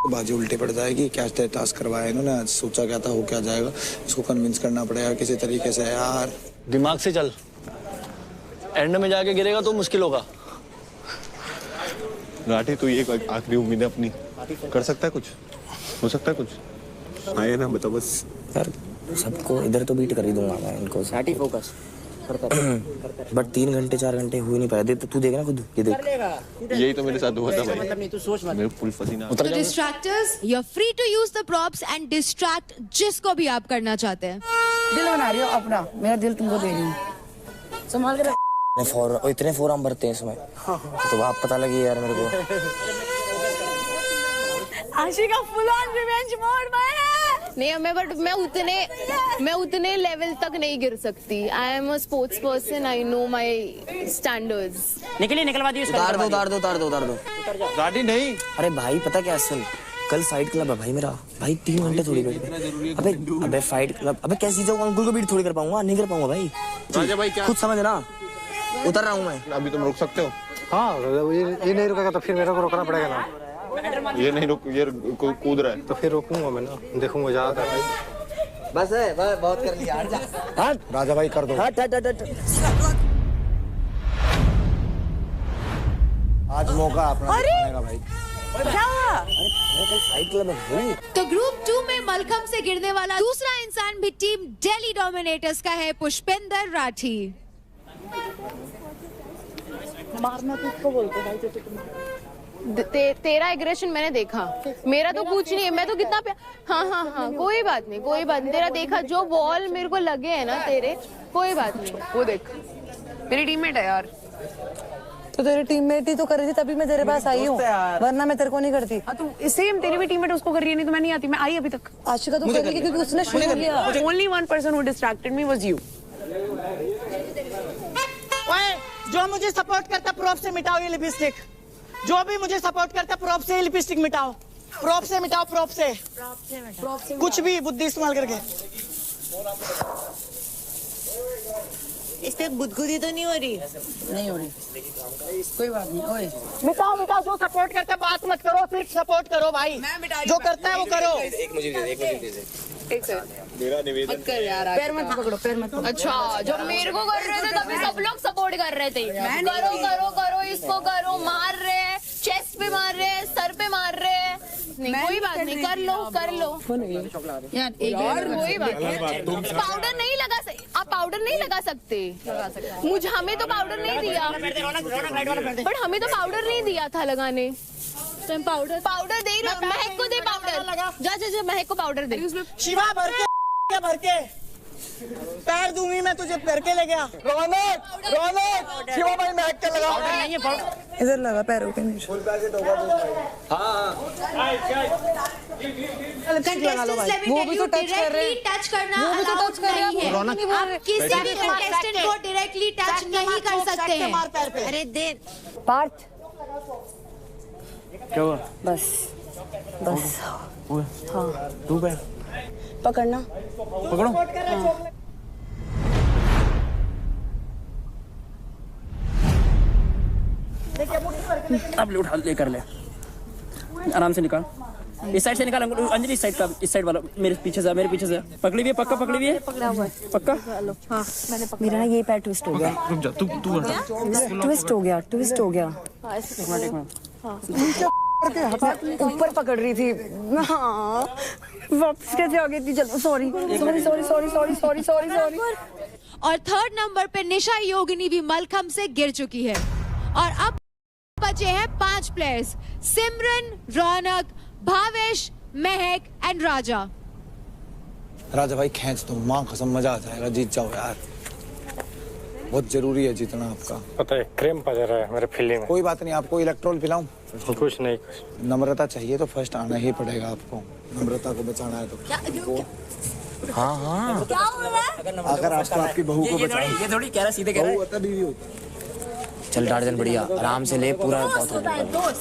बाजी उल्टी पड़ जाएगी। क्या टास्क करवाया इन्होंने, आज सोचा क्या था हो क्या जाएगा। इसको कन्विंस करना पड़ेगा किसी तरीके से यार। दिमाग से चल, एंड में जाके गिरेगा तो मुश्किल होगा। राठी तो ये आखिरी उम्मीद है अपनी, कर सकता है कुछ, हो सकता है कुछ। हाँ ये ना बता बस यार, सबको इधर तो बीट कर ही दूंगा मैं इनको। राठी फोकस बट 3 घंटे 4 घंटे हो नहीं पाए। तू देख ना खुद, ये देख। यही तो मेरे साथ हुआ था भाई। मतलब नहीं, तू सोच मत। मेरे फुल पसीना। तो distractors, you are free to use the props and distract जिसको भी आप करना चाहते हैं। दिल बना रही हो अपना, मेरा दिल तुमको दे रही हूँ, संभाल के रख। इतने फोरम भरते हैं इसमें, तो आप पता लगी यार मेरे को। Ashika full on revenge mode में है। नहीं मैं उतने लेवल तक नहीं गिर सकती। I am a sports person, I know my standards. निकलवा दी। उतार दो। गाड़ी नहीं। अरे भाई पता क्या, सुन, कल फाइट क्लब है भाई मेरा। भाई 3 घंटे थोड़ी बैठ। अबे फाइट क्लब, अबे कैसे जाऊँ? अंकुल को बीट थोड़ी कर पाऊंगा, नहीं कर पाऊंगा भाई। राजा भाई क्या खुद समझ ना, उतर रहा हूँ मैं। अभी तुम रुक सकते हो? हाँ, ये नहीं रुकेगा तो फिर मेरे को रोकना पड़ेगा ना। ये नहीं रुक, ये कूद रहा है तो फिर रोकूंगा मैं ना, देखूंगा ज्यादा। बस है, बहुत कर लिया। हट राजा भाई, कर दो। हट। आज मौका अपना दिखाने का भाई। क्या हुआ? फाइट क्लब है। तो ग्रुप 2 में मलखम से गिरने वाला दूसरा इंसान भी टीम दिल्ली डोमिनेटर्स का है, पुष्पिंदर राठी। मारना किसको बोलते भाई? जो तेरा एग्रेशन मैंने देखा, मेरा तो कुछ नहीं है। मैं तो कितना हाँ, कोई बात नहीं। तेरा देखा, जो बॉल मेरे को लगे है ना तेरे, कोई बात नहीं। वो देख, मेरी टीममेट है यार। तो तेरी टीममेट ही तो कर रही थी, तभी मैं तेरे पास आई हूँ, वरना मैं तेरे को नहीं करती। तो सेम तेरी भी टीममेट उसको कर रही है, नहीं तो मैं नहीं आती। मैं आई अभी तक। आशिका तो कर रही है क्योंकि उसने शुरू किया। Only one person who distracted me was you. जो मुझे सपोर्ट करता प्रॉप से मिटाओ ये लिपस्टिक। जो भी मुझे सपोर्ट करता प्रॉप से लिपस्टिक मिटाओ। प्रॉप से मिटाओ, प्रॉप से कुछ भी बुद्धि इस्तेमाल करके। इस पे बुदगुदी तो नहीं हो रही? नहीं हो रही, कोई बात नहीं। ओए मिटाओ। जो सपोर्ट करता है बात मत करो, सिर्फ सपोर्ट करो भाई। जो करता है वो करो। एक सेकंड, मेरा निवेदन मत कर यार। पैर मत पकड़ो, पैर मत पकड़ो। अच्छा, जब मेरे को कर रहे थे तभी सब लोग सपोर्ट कर रहे थे। करो, इसको करो। मार रहे हैं, चेस्ट पे मार रहे हैं, सर पे मार रहे हैं। नहीं, कोई बात नहीं, कर लो। यार कोई बात नहीं। पाउडर नहीं लगा सकते आप, पाउडर नहीं लगा सकते। मुझे हमें तो पाउडर नहीं दिया, बट हमें तो पाउडर नहीं दिया था लगाने। तो पाउडर दे रहा, महक को दे पाउडर। जा महक को पाउडर दे। शिवा भर के पैर दूंगी मैं तुझे, पैर के ले गया। रौनक शिवा भाई महक के लगा। इधर लगा पैरों के नीचे। वो भी तो टच कर रहे हैं। टच करना अलाउड नहीं है। आप किसी भी कंटेस्टेंट को डायरेक्टली टच नहीं कर सकते हैं। अरे दे पार्थ, क्या हुआ? बस हाँ, तू पे पकड़ना, पकड़ो। अब ले उठा, लेकर ले, आराम से निकाल। इस साइड से निकाल अंजलि, इस साइड का, इस साइड वाला। मेरे पीछे से पकड़ी हुई है, पक्का पकड़ी हुई है, पक्का। मेरा ना ये पैर ट्विस्ट हो गया। रुक जा, तू ट्विस्ट हो गया। ऊपर पकड़ रही थी, हाँ वापस कैसे आ गई थी? चलो सॉरी। और 3rd नंबर पे निशा योगिनी भी मलखम से गिर चुकी है। और अब बचे हैं 5 players, Simran, Raunak, Bhavesh, Mahak and राजा। राजा भाई खींच दो, माँ कसम मजा आ जाएगा, जीत जाओ यार। बहुत जरूरी है जीतना आपका। पता है क्रेम पड़ रहा है मेरे फीलिंग में। कोई बात नहीं, आपको इलेक्ट्रोल पिलाऊं? कुछ नहीं। नम्रता चाहिए तो फर्स्ट आना ही पड़ेगा आपको, नम्रता को बचाना है तो। हाँ हाँ, क्या हो रहा है? अगर आपको आपकी बहू को बचाना, ये थोड़ी कह रहा सीधे कह रहा है। बीवी होती। चल टार्जन बढ़िया, आराम से ले पूरा।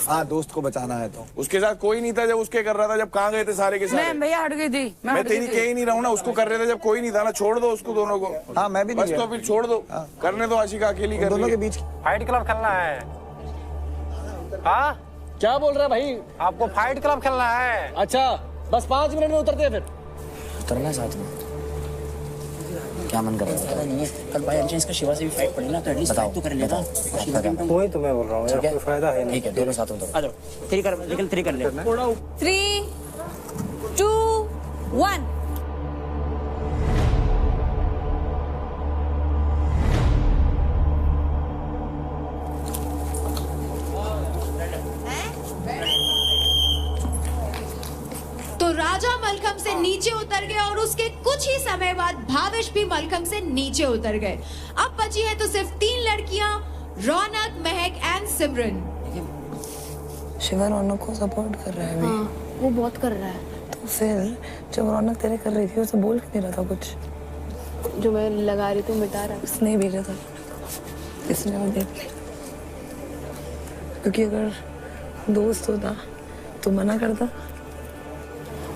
हाँ दोस्त को बचाना है तो। उसके साथ कोई नहीं था जब उसके कर रहा था, जब कहाँ गए थे सारे के सारे? मैं भैया हट गई थी। मैं तेरी कह ही नहीं रहा हूँ ना, उसको कर रहे थे जब कोई नहीं था ना, छोड़ दो उसको दोनों को। हाँ मैं भी नहीं बस तो फिर छोड़ दो, करने दो, आशिका अकेली कर दोनों के बीच। फाइट क्लब खेलना है। हाँ क्या बोल रहा है भाई? आपको फाइट क्लब खेलना है? अच्छा बस 5 मिनट में उतरते हैं फिर। उतरना है साथ में? क्या मन कर रहा है? पता नहीं है, कल बाय चांस का शिवा से भी फाइट पड़ी ना, तो एटलीस्ट फाइट तो कर लेता। वही तो मैं बोल रहा हूँ यार, कोई फायदा है नहीं। ठीक है दोनों साथ उतरो। आ जाओ, 3 कर, लेकिन 3 कर ले। 3, 2, 1। तो राजा मलखम से नीचे उतर गए और उसके कुछ ही समय बाद भावेश भी मलखम से नीचे उतर गए। अब बची है तो सिर्फ 3 लड़कियां, रौनक, महक एंड सिमरन। शिवा रौनक को सपोर्ट कर रहा है अभी। हाँ, वो बहुत कर रहा है। तो फिर जब रौनक तेरे कर रही थी उसे बोल क्यों नहीं रहा था कुछ? जो मैं लगा रही थी मिटा रहा। उसने ही भेजा था, इसने वो देख लिया। क्योंकि अगर दोस्त होता तो मना करता।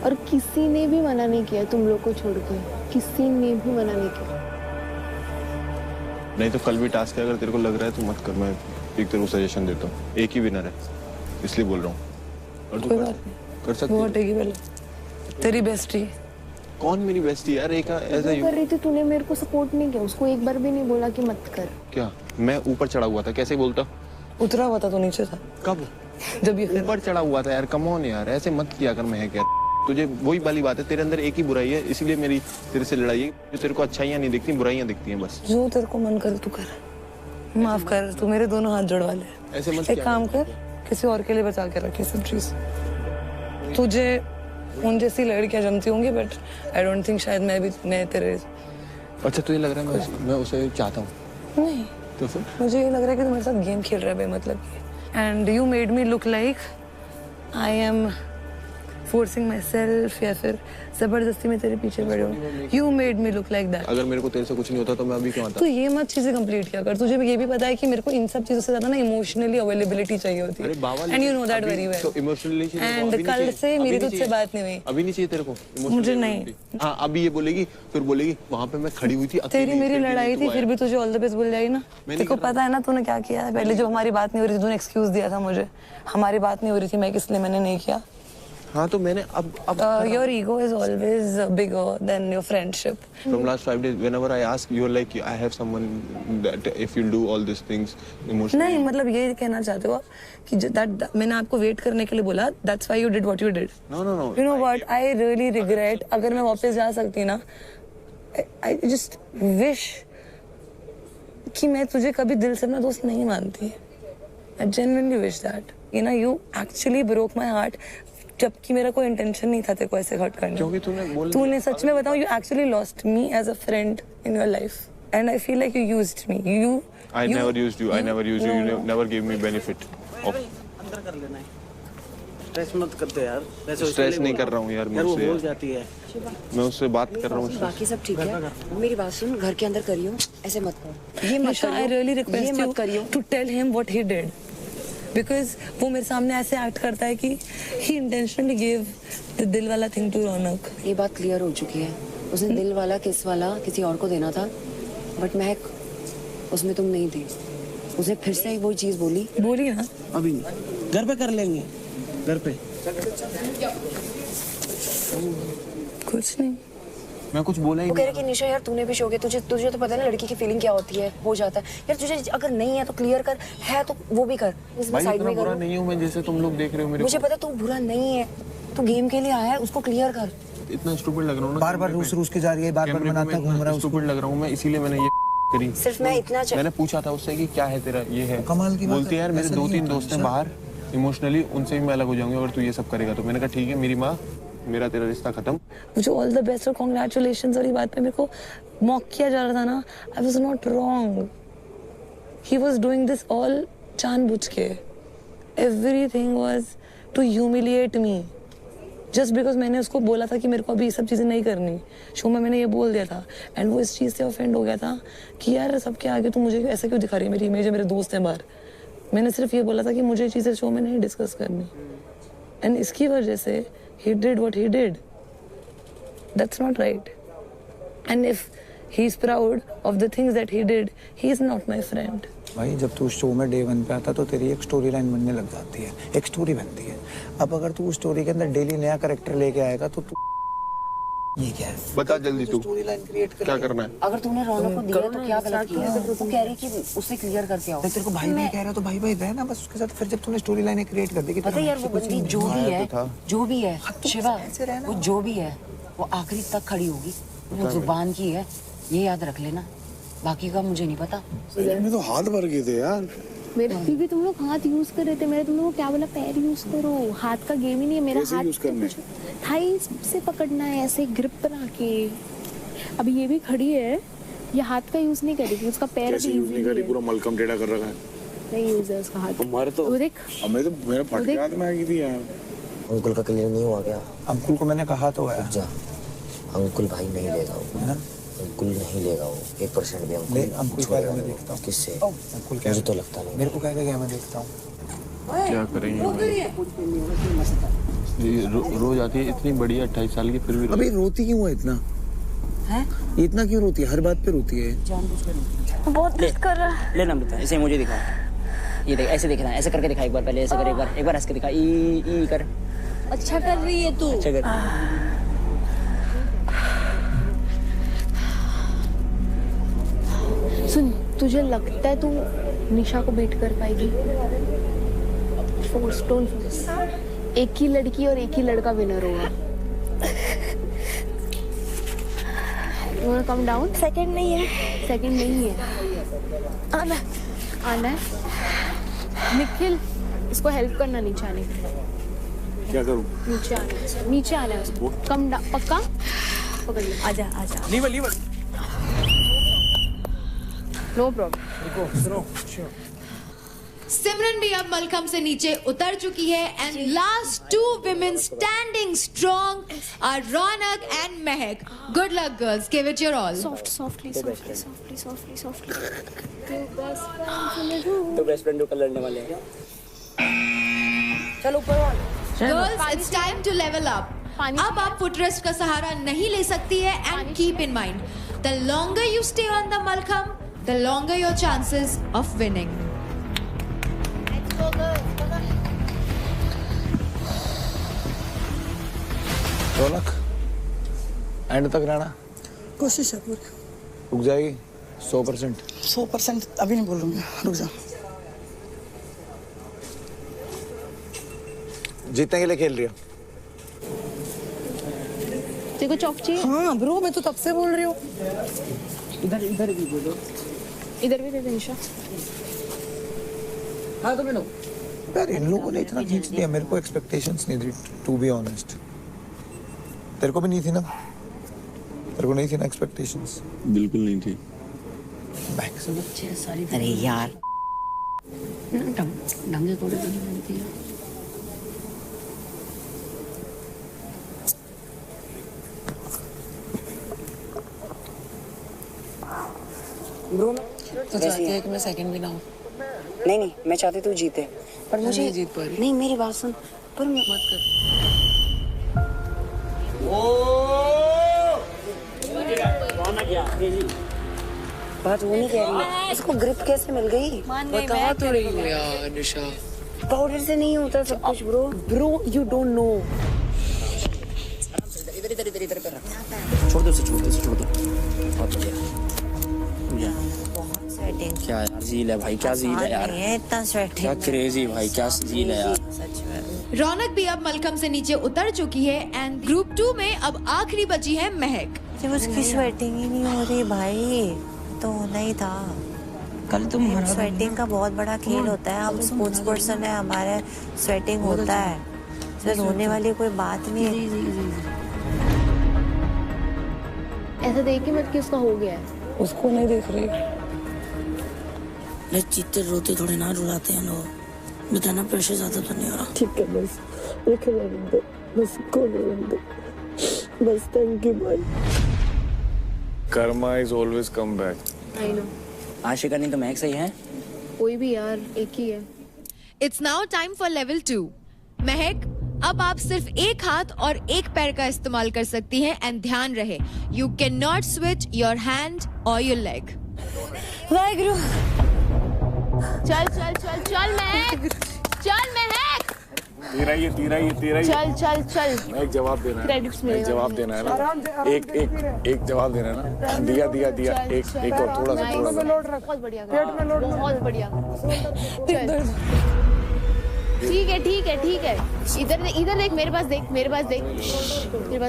और किसी ने भी मना नहीं किया तुम लोग को छोड़ के, किसी ने भी मना नहीं किया। नहीं तो कल भी टास्क है, अगर तेरे को लग रहा है तो मत कर। मैं एक तेरे को सजेशन देता हूँ, एक ही विनर है इसलिए बोल रहा हूँ। और तू कर सकती है। वो हटेगी पहले, तेरी बेस्टी। कौन मेरी बेस्टी यार? एक ऐसा कर रही थी, तूने मेरे को सपोर्ट नहीं किया, उसको एक बार भी नहीं बोला कि मत कर। क्या मैं ऊपर चढ़ा हुआ था? कैसे बोलता? उतरा हुआ था तो नीचे था। कब? जब ये ऊपर चढ़ा हुआ था यार। कम ऑन यार, ऐसे मत किया कर। महक यार तुझे वही वाली बात है, तेरे अंदर एक ही बुराई है, इसीलिए मेरी तेरे से लड़ाई है। जो तेरे को अच्छाइयां नहीं दिखती, बुराइयां दिखती हैं बस। जो तेरे को मन करे तू कर, माफ कर, तू मेरे दोनों हाथ जोड़वा ले। ऐसे मत एक काम कर, किसी और के लिए बचा के रख ये सब चीज। तुझे उन जैसी लड़कियां जमती होंगी, बट आई डोंट थिंक शायद मैं तेरे। अच्छा तुझे लग रहा है मैं उसे चाहता हूँ? नहीं तो फिर मुझे ये लग रहा है कि तू मेरे साथ गेम खेल रहा है बेमतलब की। And you made me look like I am forcing my self, या फिर जबरदस्ती में तेरे पीछे पड़े हो। You made me look like that. अगर मेरे को तेरे से कुछ नहीं होता तो मैं अभी क्यों आता? तो ये मत चीजें कंप्लीट किया कर। तुझे ये भी पता है कि मेरे को इन सब चीजों से ज्यादा ना इमोशनली अवेलेबिलिटी चाहिए होती है। And you know that very well. तो इमोशनली एंड कल से मेरी तुझसे बात नहीं हुई। अभी नहीं चाहिए तेरे को? मुझे नहीं। हाँ अभी ये बोलेगी, फिर बोलेगी वहाँ पे मैं खड़ी हुई थी, तेरी मेरी लड़ाई थी, फिर भी तुझे ऑल द बेस्ट बोल जाएगी ना। तेरे को पता है ना तूने क्या किया है? पहले जब हमारी बात नहीं हो रही थी तूने एक्सक्यूज दिया था मुझे। हमारी बात नहीं हो रही थी, मैं किस लिए मैंने नहीं किया। हाँ तो मैंने अब your ego is always bigger than your friendship. From last 5 days, whenever I ask, you're like, I have someone that if you'll do all these things emotionally. नहीं मतलब ये कहना चाहते हो आप कि that मैंने आपको वेट करने के लिए बोला, that's why you did what you did. No. You know what? I really regret. अगर मैं वापस जा सकती ना, I just wish कि मैं तुझे कभी दिल से अपना दोस्त नहीं मानती। I genuinely wish that. You know, you actually broke my heart. जबकि मेरा कोई इंटेंशन नहीं था तेरे को ऐसे हर्ट करने। क्योंकि तूने सच में बताऊं, you actually lost me as a friend in your life, and I feel like you used me. I never used you. I never used you. You never gave me benefit of. अंदर कर लेना है। Stress मत करते यार। Stress नहीं कर रहा हूँ यार, वो बोल जाती है। मैं उससे बात कर रहा हूँ। बाकी सब ठीक है। मेरी बात सुन, घर के अंदर करियो, ऐसे मत करो। ये मत करियो। I really request you to tell him what he did. Because वो मेरे सामने ऐसे एक्ट करता है कि he intentionally gave the दिल वाला thing to रौनक। ये बात क्लियर हो चुकी है। उसने दिल वाला किस वाला किसी और को देना था, बट महक उसमें तुम नहीं थी। उसने फिर से वही चीज बोली ना। अभी नहीं, घर पे कर लेंगे, घर पे। कुछ नहीं, मैं कुछ बोला ही नहीं। वो कह रहे कि निशा यार तूने भी शो किया, तुझे तो पता है ना लड़की की फीलिंग क्या होती है, हो जाता है यार। तुझे अगर नहीं है तो क्लियर कर, है तो वो भी कर। भाई इतना बुरा नहीं हूँ मैं जैसे तुम लोग देख रहे हो मेरे को। मुझे पता तू बुरा नहीं है, तू गेम के लिए आया है, उसको क्लियर कर। इतना स्टूपिड लग रहा हूँ ना, बार-बार रूस के जा रही है, बार-बार मनाता घूम रहा है। स्टूपिड लग रहा हूँ मैं, इसीलिए मैंने ये करी। सिर्फ मैं इतना मैंने पूछा था उससे कि क्या है तेरा, ये है कमाल की बात। बोलती है यार मेरे 2-3 दोस्त हैं बाहर, इमोशनली उनसे भी मैं अलग हो जाऊंगी अगर तू ये सब करेगा तो। मैंने कहा ठीक है, मेरी माँ मेरा तेरा रिश्ता खत्म। मुझे ऑल द बेस्ट और कॉन्ग्रेचुलेशन। और ये बात पे मेरे को मॉक किया जा रहा था ना, I was not wrong. He was doing this all जानबूझ के। Everything was to humiliate me just because मैंने उसको बोला था कि मेरे को अभी ये सब चीज़ें नहीं करनी। शो में मैंने ये बोल दिया था एंड वो इस चीज़ से ऑफेंड हो गया था कि यार सबके आगे तू मुझे ऐसा क्यों दिखा रही है, मेरी इमेज है, मेरे दोस्त हैं बाहर। मैंने सिर्फ ये बोला था कि मुझे चीज़ें शो में नहीं डिस्कस करनी एंड इसकी वजह से he did what he did. That's not right. And if he's proud of the things that he did, he is not my friend. भाई जब तू शो में डे 1 पे आता तो तेरी एक स्टोरी लाइन बनने लग जाती है, एक स्टोरी बनती है। अब अगर तू उस स्टोरी के अंदर डेली नया कैरेक्टर लेके आएगा तो तू ये क्या है? बता जल्दी तू स्टोरी लाइन क्रिएट कर क्या करना है? अगर तूने रौनक को दिया तो क्या गलत किया? तू कह रही कि उसे क्लियर करके आओ। तेरे को भाई नहीं कह रहा तो भाई रह ना बस उसके साथ। फिर जब तूने स्टोरी लाइन क्रिएट कर दी कि पता यार वो बंदी जो भी है शिवा, वो जो भी है वो आखिरी तक खड़ी होगी। वो जुबान की है, ये याद रख लेना। बाकी का मुझे नहीं पता। मैं तो हाथ भर गए थे यार। मेरे फिर भी तुम लोग हाथ यूज कर रहे थे। मेरे तुम लोग क्या बोला, पैर यूज करो। हाथ का गेम ही नहीं है मेरा। हाथ यूज करना है, थाई से पकड़ना है, ऐसे ग्रिप बना के। अभी ये भी खड़ी है, ये हाथ का यूज नहीं करेगी, उसका पैर भी यूज नहीं करेगी। पूरा मलकम टेढ़ा कर रखा है। नहीं यूज है उसका हाथ। हमारे तो देख, हमें तो मेरा फट गया हाथ में आ गई थी यार। अंकुल का क्लियर नहीं हुआ क्या? अंकुल को मैंने कहा तो है। जा, अंकुल भाई नहीं लेगा वो, अंकुल नहीं लेगा वो 1% भी। अंकुल क्या मैं देखता हूँ किससे? अंकुल मुझे तो लगता नहीं। मेरे को क्या क्या मैं देखता हूँ। क्या करेंगे? रोज आती है इतनी बढ़िया 28 साल की, फिर भी अभी रोती क्यों है इतना? हैं? इतना क्यों रोती है? हर बात पे रोती है। बहुत दर्द कर रहा है। लेना बता, इसे मुझे दिखा। ये देख, ऐसे देखना, ऐसे करके दिखा एक बार। पहले ऐसे कर, एक बार ऐसे दिखा। ई कर। अच्छा कर रही है तू। अच्छा कर। सुन, तुझे लगता है तू निशा को बीट कर पाएगी? Force, don't force. एक ही लड़की और एक ही लड़का विनर होगा। You wanna come down? Second नहीं है। सेकंड नहीं है। आना है। निखिल, इसको हेल्प करना नीचे आने के लिए। क्या करूं? नीचे आना है उसको। कम पक्का पकड़ ले। आजा। लीवर। No problem. सिमरन भी अब मलखम से नीचे उतर चुकी है and last 2 women standing strong are Raunak and Mahak. Good luck girls, give it your all. Softly. तो बेस्ट फ्रेंड जो कल लड़ने वाले हैं। चलो ऊपर। Girls, it's time to level up. अब आप फुटरेस्ट का सहारा नहीं ले सकती है and keep in mind, the longer you stay on the mallakhamb, the longer your chances of winning. Raunak and तक रहना। कोशिश है पूरी। रुक जाएगी 100%। 100% अभी नहीं बोल रहा, रुक जा। जीतने के लिए खेल रही हो? तेरे को चौक चाहिए? हाँ ब्रो, मैं तो तब से बोल रही हूँ। इधर भी बोलो। इधर भी दे दे निशा। हाँ तो मैंने यार इन लोगों ने इतना खींच दिया, मेरे को एक्सपेक्टेशंस नहीं थी टू बी ऑनेस्ट। तेरे को भी नहीं थी ना? तेरे को नहीं थी ना एक्सपेक्टेशंस? बिल्कुल नहीं थी। अरे यार ढंग से थोड़ी नहीं बनती है। ब्रो तो चाहती है कि मैं सेकंड भी ना हूँ। नहीं मैं चाहती तू जीते, पर मुझे नहीं जीत पा रही। नहीं, मेरी बात सुन। पर मत कर। बात वो नहीं कह रही है, उसको ग्रिप कैसे मिल गई? बता तो रही हूँ यार निशा, पाउडर से नहीं होता सब कुछ ब्रो यू डोंट नो। इधर पे रख। छोड़ दो। बहुत बढ़िया। क्या यार झील है भाई, क्या झील है यार। इतना स्वेटिंग, क्या क्रेजी भाई, क्या झील है यार। रौनक भी अब मलखम से नीचे उतर चुकी है एंड ग्रुप 2 में अब आखिरी बची है महक। जब उसकी स्वेटिंग ही नहीं हो रही भाई, तो होना ही था। कल तुम स्वेटिंग का बहुत बड़ा खेल होता है। हम स्पोर्ट्स पर्सन है, हमारे स्वेटिंग होता है। सर होने वाली कोई बात नहीं है। ऐसा देख के मत कि उसका हो गया है। उसको नहीं देख रही। मैं चीते रोते थोड़े ना रुलाते हैं लोग। बताना प्रेशर ज्यादा तो नहीं हो रहा। ठीक है बस एक बस को बस thank you bye. Karma is always come back. I know. Ashika नहीं तो महक सही है। कोई भी यार एक ही है। It's now time for level 2। महक, अब आप सिर्फ एक हाथ और एक पैर का इस्तेमाल कर सकती हैं एंड ध्यान रहे, you can not switch your hand और योर लेग। वाहिगुरु। चल चल चल चल महक, चल महक। तेरा ही चल चल चल। मैं एक जवाब देना है। क्रेडिट्स मिलेगा। एक जवाब देना है ना। एक जवाब देना है ना। दिया एक और थोड़ा सा बहुत बढ़िया बहुत बढ़िया। ठीक है इधर देख मेरे पास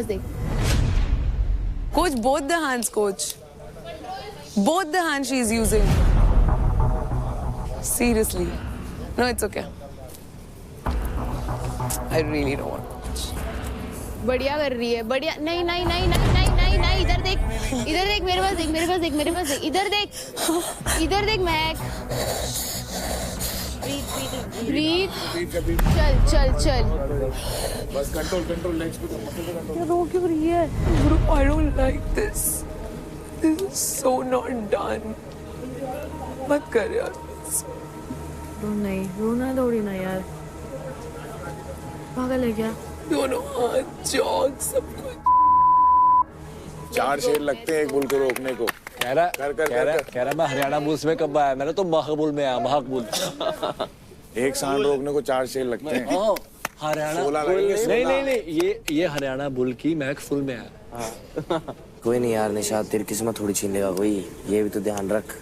देख। Coach, both the hands, coach. Both the hands she is using. Seriously. No, it's okay. I really don't want. बढ़िया कर रही है, बढ़िया। नहीं इधर देख मेरे पास देख इधर देख महक। ब्रीथ। चल। बस कंट्रोल लेग्स पे। रो क्यों रही है? Bro, I don't like this. This is so not done. मत कर यार। नहीं रोना दौड़ी ना यार, पागल है क्या? दोनों हाथ चौक सब कुछ। 4 शेर लगते हैं एक बुल को रोकने को। कह रहा मैं हरियाणा बुल्स में कब आया? मैंने तो महबुल में आया, महबुल। एक सांड रोकने को 4 शेर लगते हैं। हरियाणा नहीं, ये हरियाणा बुल की महक फुल में आया। कोई नहीं यार निशाद, तेरी किस्मत थोड़ी छीन लेगा कोई, ये भी तो ध्यान रख।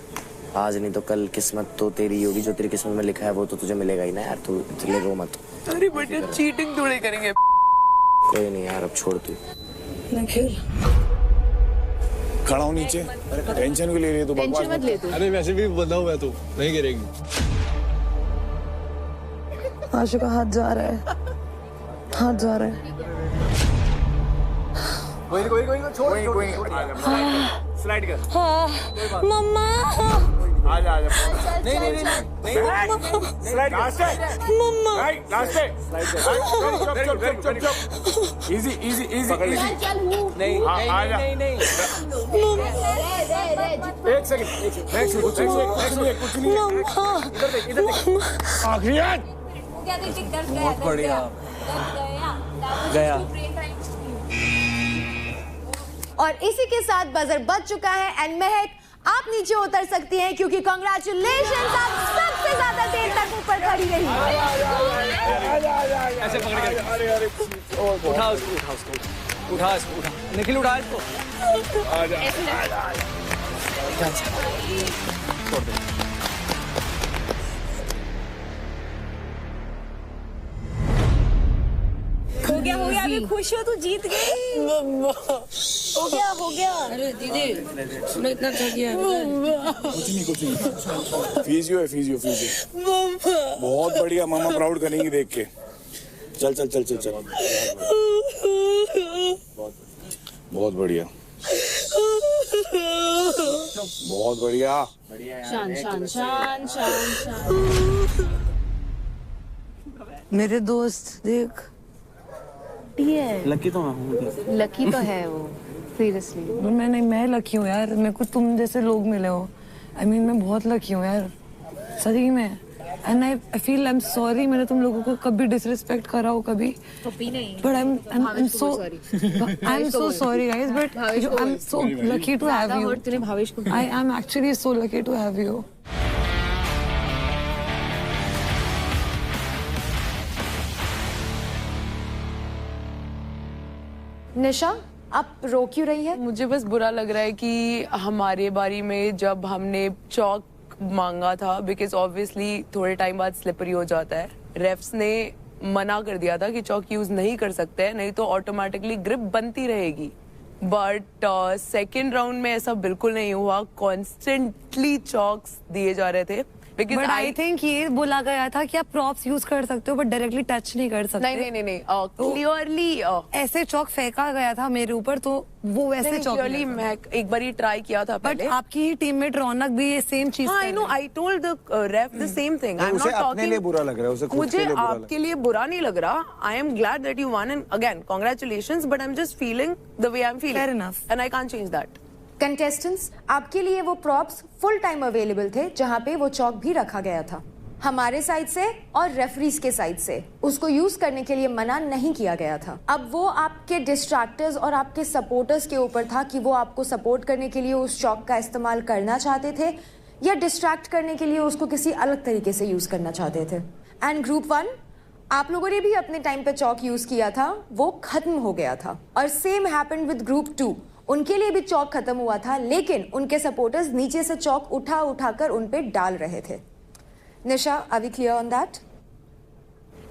आज नहीं तो कल किस्मत तो तेरी होगी, जो तेरी किस्मत में लिखा है वो तो तुझे मिलेगा ही ना यार। तू इसलिए रो मत। अरे बेटा चीटिंग थोड़े करेंगे। कोई नहीं यार, अब छोड़ तू। खड़ा हो नीचे। टेंशन भी ले रही है तो टेंशन मत ले तू। अरे वैसे भी बंधा हुआ है, तू नहीं गिरेगी। आशिका हाथ जा रहा है। कोई स्लाइड कर। हाँ मम्मा आजा नहीं स्लाइड मम्मा लास्ट इजी नहीं एक सेकंड कुछ नहीं इधर देख बहुत बढ़िया गया। और इसी के साथ बजर बज चुका है एंड महक आप नीचे उतर सकती हैं, क्योंकि कांग्रेचुलेशंस, आप सबसे ज्यादा देर तक ऊपर खड़ी रही। ऐसे पकड़ के उठा उसको निखिल उठा इसको। छोड़ दे। हो गया अभी खुश हो, तू जीत गई। हो गया। अरे दीदी सुनो, इतना थक गया। कुछ नहीं फिजियो बहुत बढ़िया। मामा प्राउड करेंगी देख के। चल बहुत बढ़िया शान। मेरे दोस्त देख, लकी तो है वो सीरियसली। मैं लकी हूँ यार, मेरे को तुम जैसे लोग मिले हो। मैं बहुत लकी हूँ यार, सही में। And I feel I am sorry, मैंने तुम लोगों को कभी डिसरिस्पेक्ट करा हो कभी नहीं, but I am so sorry guys, but I am so lucky to have you. I am actually so lucky to have you. Nisha, आप रो क्यों रही है? मुझे बस बुरा लग रहा है कि हमारे बारी में जब हमने चौक मांगा था, बिकॉज ऑब्वियसली थोड़े टाइम बाद स्लिपरी हो जाता है। रेफ्स ने मना कर दिया था कि चौक यूज नहीं कर सकते हैं, नहीं तो ऑटोमेटिकली ग्रिप बनती रहेगी। बट सेकेंड राउंड में ऐसा बिल्कुल नहीं हुआ, कॉन्स्टेंटली चौक्स दिए जा रहे थे। Because But I think ये बोला गया था कि आप प्रॉप्स यूज कर सकते हो बट डायरेक्टली टच नहीं कर सकते। नहीं क्लियरली ऐसे चौक फेंका गया था मेरे ऊपर तो वो वैसे चौक क्लियरली मैं एक बार ही ट्राई किया था बट आपकी टीममेट रौनक भी ये सेम चीज I know I told the ref the same thing I am not अपने लिए बुरा लग रहा है उसे, मुझे आपके लिए बुरा नहीं लग रहा। I am glad that you one and again congratulations but I am just feeling the way I am feeling Fair enough. And I can't change that. Contestants, आपके लिए वो प्रॉप्स फुल टाइम अवेलेबल थे जहां पे वो चौक भी रखा गया था हमारे साइड से और रेफरीज के साइड से। उसको यूज करने के लिए मना नहीं किया गया था। अब वो आपके डिस्ट्रैक्टर्स और आपके सपोर्टर्स के ऊपर था कि वो आपको सपोर्ट करने के लिए उस चौक का इस्तेमाल करना चाहते थे या डिस्ट्रैक्ट करने के लिए उसको किसी अलग तरीके से यूज करना चाहते थे। एंड ग्रुप 1, आप लोगों ने भी अपने टाइम पे चौक यूज किया था, वो खत्म हो गया था। और सेम हैपेंड विद ग्रुप 2, उनके लिए भी चौक खत्म हुआ था लेकिन उनके सपोर्टर्स नीचे से चौक उठाकर उन पे डाल रहे थे। Nisha, are we clear on that?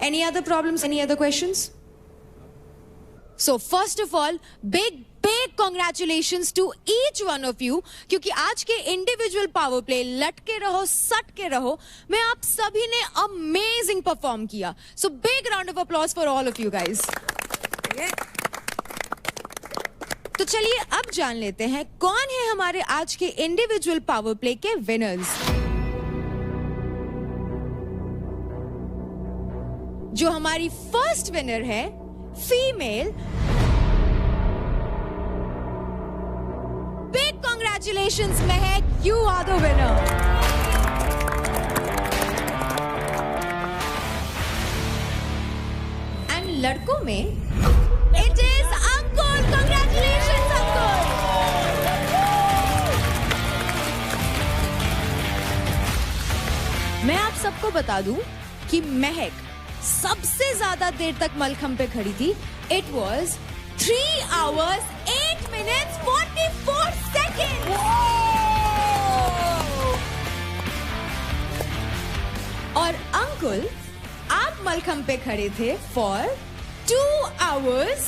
Any other problems? Any other questions? So first of all, big congratulations to each one of you, क्योंकि आज के इंडिविजुअल पावर प्ले लटके रहो सटके रहो में आप सभी ने अमेजिंग परफॉर्म किया। So big round of applause for all of you guys. तो चलिए अब जान लेते हैं कौन है हमारे आज के इंडिविजुअल पावर प्ले के विनर्स। जो हमारी फर्स्ट विनर है female, big congratulations Mahak, you are the winner. And लड़कों में it is Ankul, congratulations Ankul. मैं आप सबको बता दूं कि महक सबसे ज्यादा देर तक मलखंब पे खड़ी थी। It was 3 hours 8 minutes 44 seconds। और अंकुल, आप मलखंब पे खड़े थे for 2 hours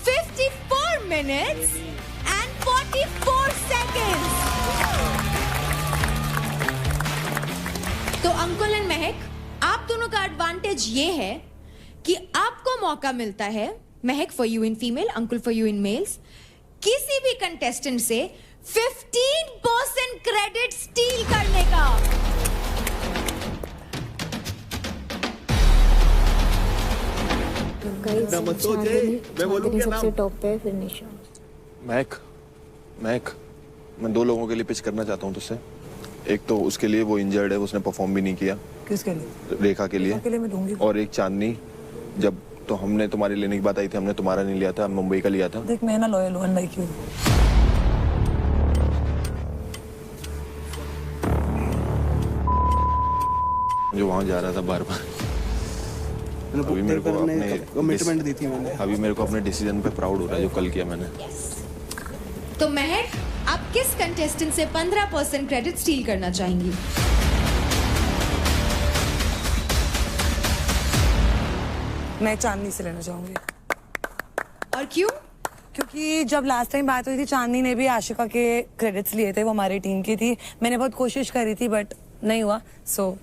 54 minutes and 44 seconds। तो अंकुल एंड महक, आप दोनों का एडवांटेज ये है कि आपको मौका मिलता है, Mahak for you in female, Ankul for you in males, किसी भी कंटेस्टेंट से 15% क्रेडिट स्टील करने का। सबसे टॉप पे फिर निशा। महक, मैं 2 लोगों के लिए पिच करना चाहता हूँ तुझसे। एक तो उसके लिए वो इंजर्ड है, उसने परफॉर्म भी नहीं किया। किसके लिए? रेखा के लिए। मैं दूंगी। और एक चांदनी, जब तो हमने तुम्हारे लेने की बात आई थी, हमने तुम्हारा नहीं लिया था, मुंबई का लिया था। देख मैं ना लॉयल हूं, अनलाइक यू। जो वहां जा रहा था बार-बार, अभी मेरे को अपने कमिटमेंट दी थी मैंने, अभी मेरे को अपने डिसीजन पे प्राउड हो रहा है जो कल किया मैंने। तो महक, आप किस कंटेस्टेंट से 15% क्रेडिट स्टील करना चाहेंगी? मैं चांदनी से लेना चाहूंगी। और क्यों? क्योंकि जब लास्ट टाइम बात हुई थी, चांदनी ने भी आशिका के क्रेडिट्स लिए थे, वो हमारी टीम की थी। मैंने बहुत कोशिश करी थी बट नहीं हुआ। सो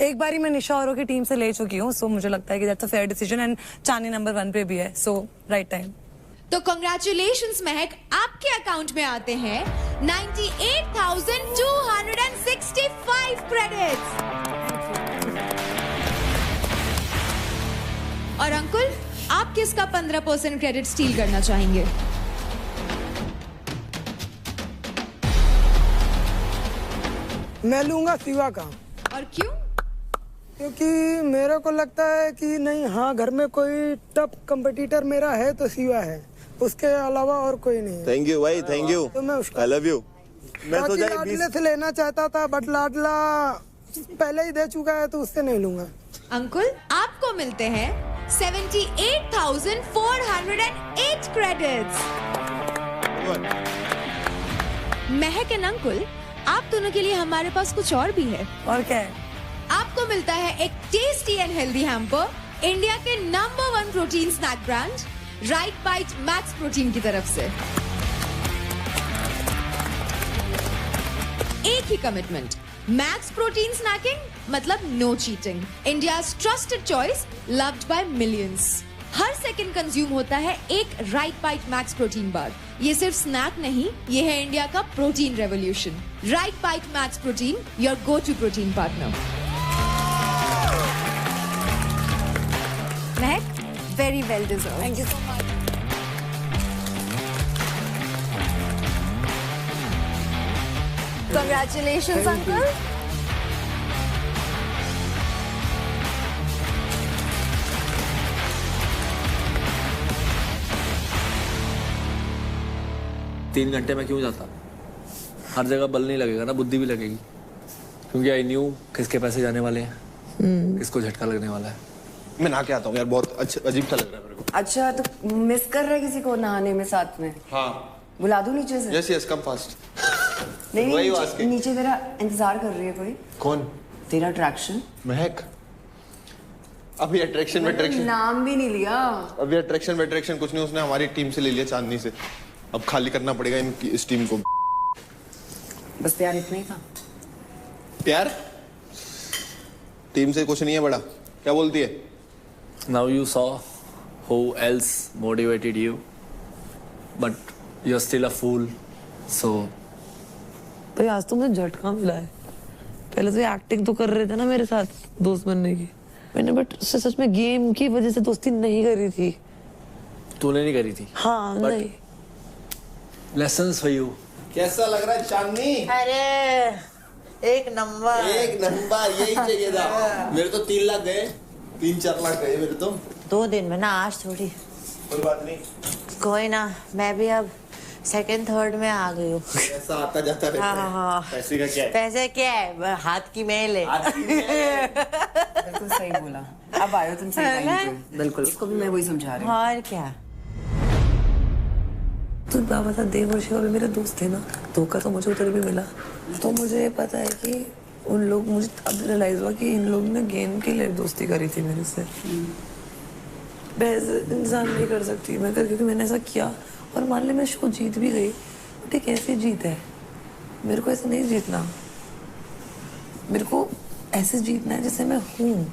एक बारी मैं निशा औरों की टीम से ले चुकी हूँ, सो मुझे लगता है कि that's a fair decision and Chandni number 1 पे भी है, सो राइट टाइम। तो कांग्रेचुलेशंस महक, आपके अकाउंट में आते हैं 98,265 क्रेडिट्स। और अंकुल, आप किसका 15% क्रेडिट स्टील करना चाहेंगे? मैं लूंगा शिवा का। और क्यों? क्योंकि मेरे को लगता है कि नहीं, हाँ, घर में कोई टफ कंपटीटर मेरा है तो शिवा है, उसके अलावा और कोई नहीं है। थैंक यू भाई, थैंक यू। तो मैं उसका आई लव यू। मैं तो लाडले से लेना चाहता था बट लाडला पहले ही दे चुका है तो उससे नहीं लूंगा। अंकुल, आपको मिलते हैं 78,408 क्रेडिट्स। महक एंड अंकुल, आप दोनों के लिए हमारे पास कुछ और भी है। और क्या है? आपको मिलता है एक tasty and healthy hamper India के number 1 protein snack brand right bite max protein की तरफ से। एक ही कमिटमेंट, मैक्स प्रोटीन स्नैकिंग मतलब no cheating. India's trusted choice, loved by millions. हर सेकंड कंज्यूम होता है एक right bite max protein bar. ये सिर्फ स्नैक नहीं, ये है इंडिया का protein revolution. Right bite max protein, your go to protein partner. Mehak, very well deserved. Thank you so much. Congratulations, uncle. तीन घंटे में क्यों जाता? हर जगह बल नहीं लगेगा ना, बुद्धि भी लगेगी। क्योंकि आई न्यू किसके पैसे जाने वाले हैं, किसको झटका लगने वाला है। मैं नहा के आता हूँ यार, बहुत अच्छा अजीब सा लग रहा है मेरे को। अच्छा, तो मिस कर रहे किसी को नहाने में साथ में? हाँ, बुला दूं नीचे से? Yes yes, come fast. नहीं, नीचे तेरा इंतजार कर रही है कोई। कौन? तेरा अट्रैक्शन। महक, अभी अट्रैक्शन में अट्रैक्शन, नाम भी नहीं लिया। अभी अट्रैक्शन में अट्रैक्शन कुछ नहीं, उसने हमारी टीम से ले लिया, चांदनी से। अब खाली करना पड़ेगा इस टीम को। बस प्यार इतना ही था? प्यार टीम से कुछ नहीं है बड़ा। क्या बोलती है? Now you saw who else motivated you, but you're still a fool. So भाई आज तो मुझे झटका मिला है। पहले तो एक्टिंग तो कर रहे थे ना मेरे साथ दोस्त बनने की, मैंने बट उससे सच में गेम की वजह से दोस्ती नहीं करी थी। तूने नहीं करी थी? हाँ, नहीं। Lessons for you. कैसा लग रहा है चांदनी? अरे एक नंबर, यही चाहिए था। मेरे तो 3 लाख गए, 3-4 लाख गए मेरे तो। 2 दिन में ना, आज थोड़ी। कोई बात नहीं, कोई ना, मैं भी अब सेकंड थर्ड में आ गई हूँ। ऐसा आता जाता रहता है। हाँ। पैसे का क्या है? पैसे क्या है, हाथ की मेल है। बिल्कुल सही बोला। अब आयो तुम सही टाइम पे। बिल्कुल, इसको भी मैं वही समझा रही हूँ। और क्या। तो बाबा था, देव और शिवा भी मेरे दोस्त थे ना, धोखा तो मुझे उधर भी मिला। तो मुझे पता है कि उन लोग, मुझे अब रियलाइज हुआ कि इन लोगों ने गेम के लिए दोस्ती करी थी मेरे से। बहस इंसान नहीं कर सकती मैं क्योंकि मैंने ऐसा किया, और मान ले मैं शो जीत भी गई, बट एक ऐसी जीत है, मेरे को ऐसे नहीं जीतना। मेरे को ऐसे जीतना है जैसे मैं हूँ।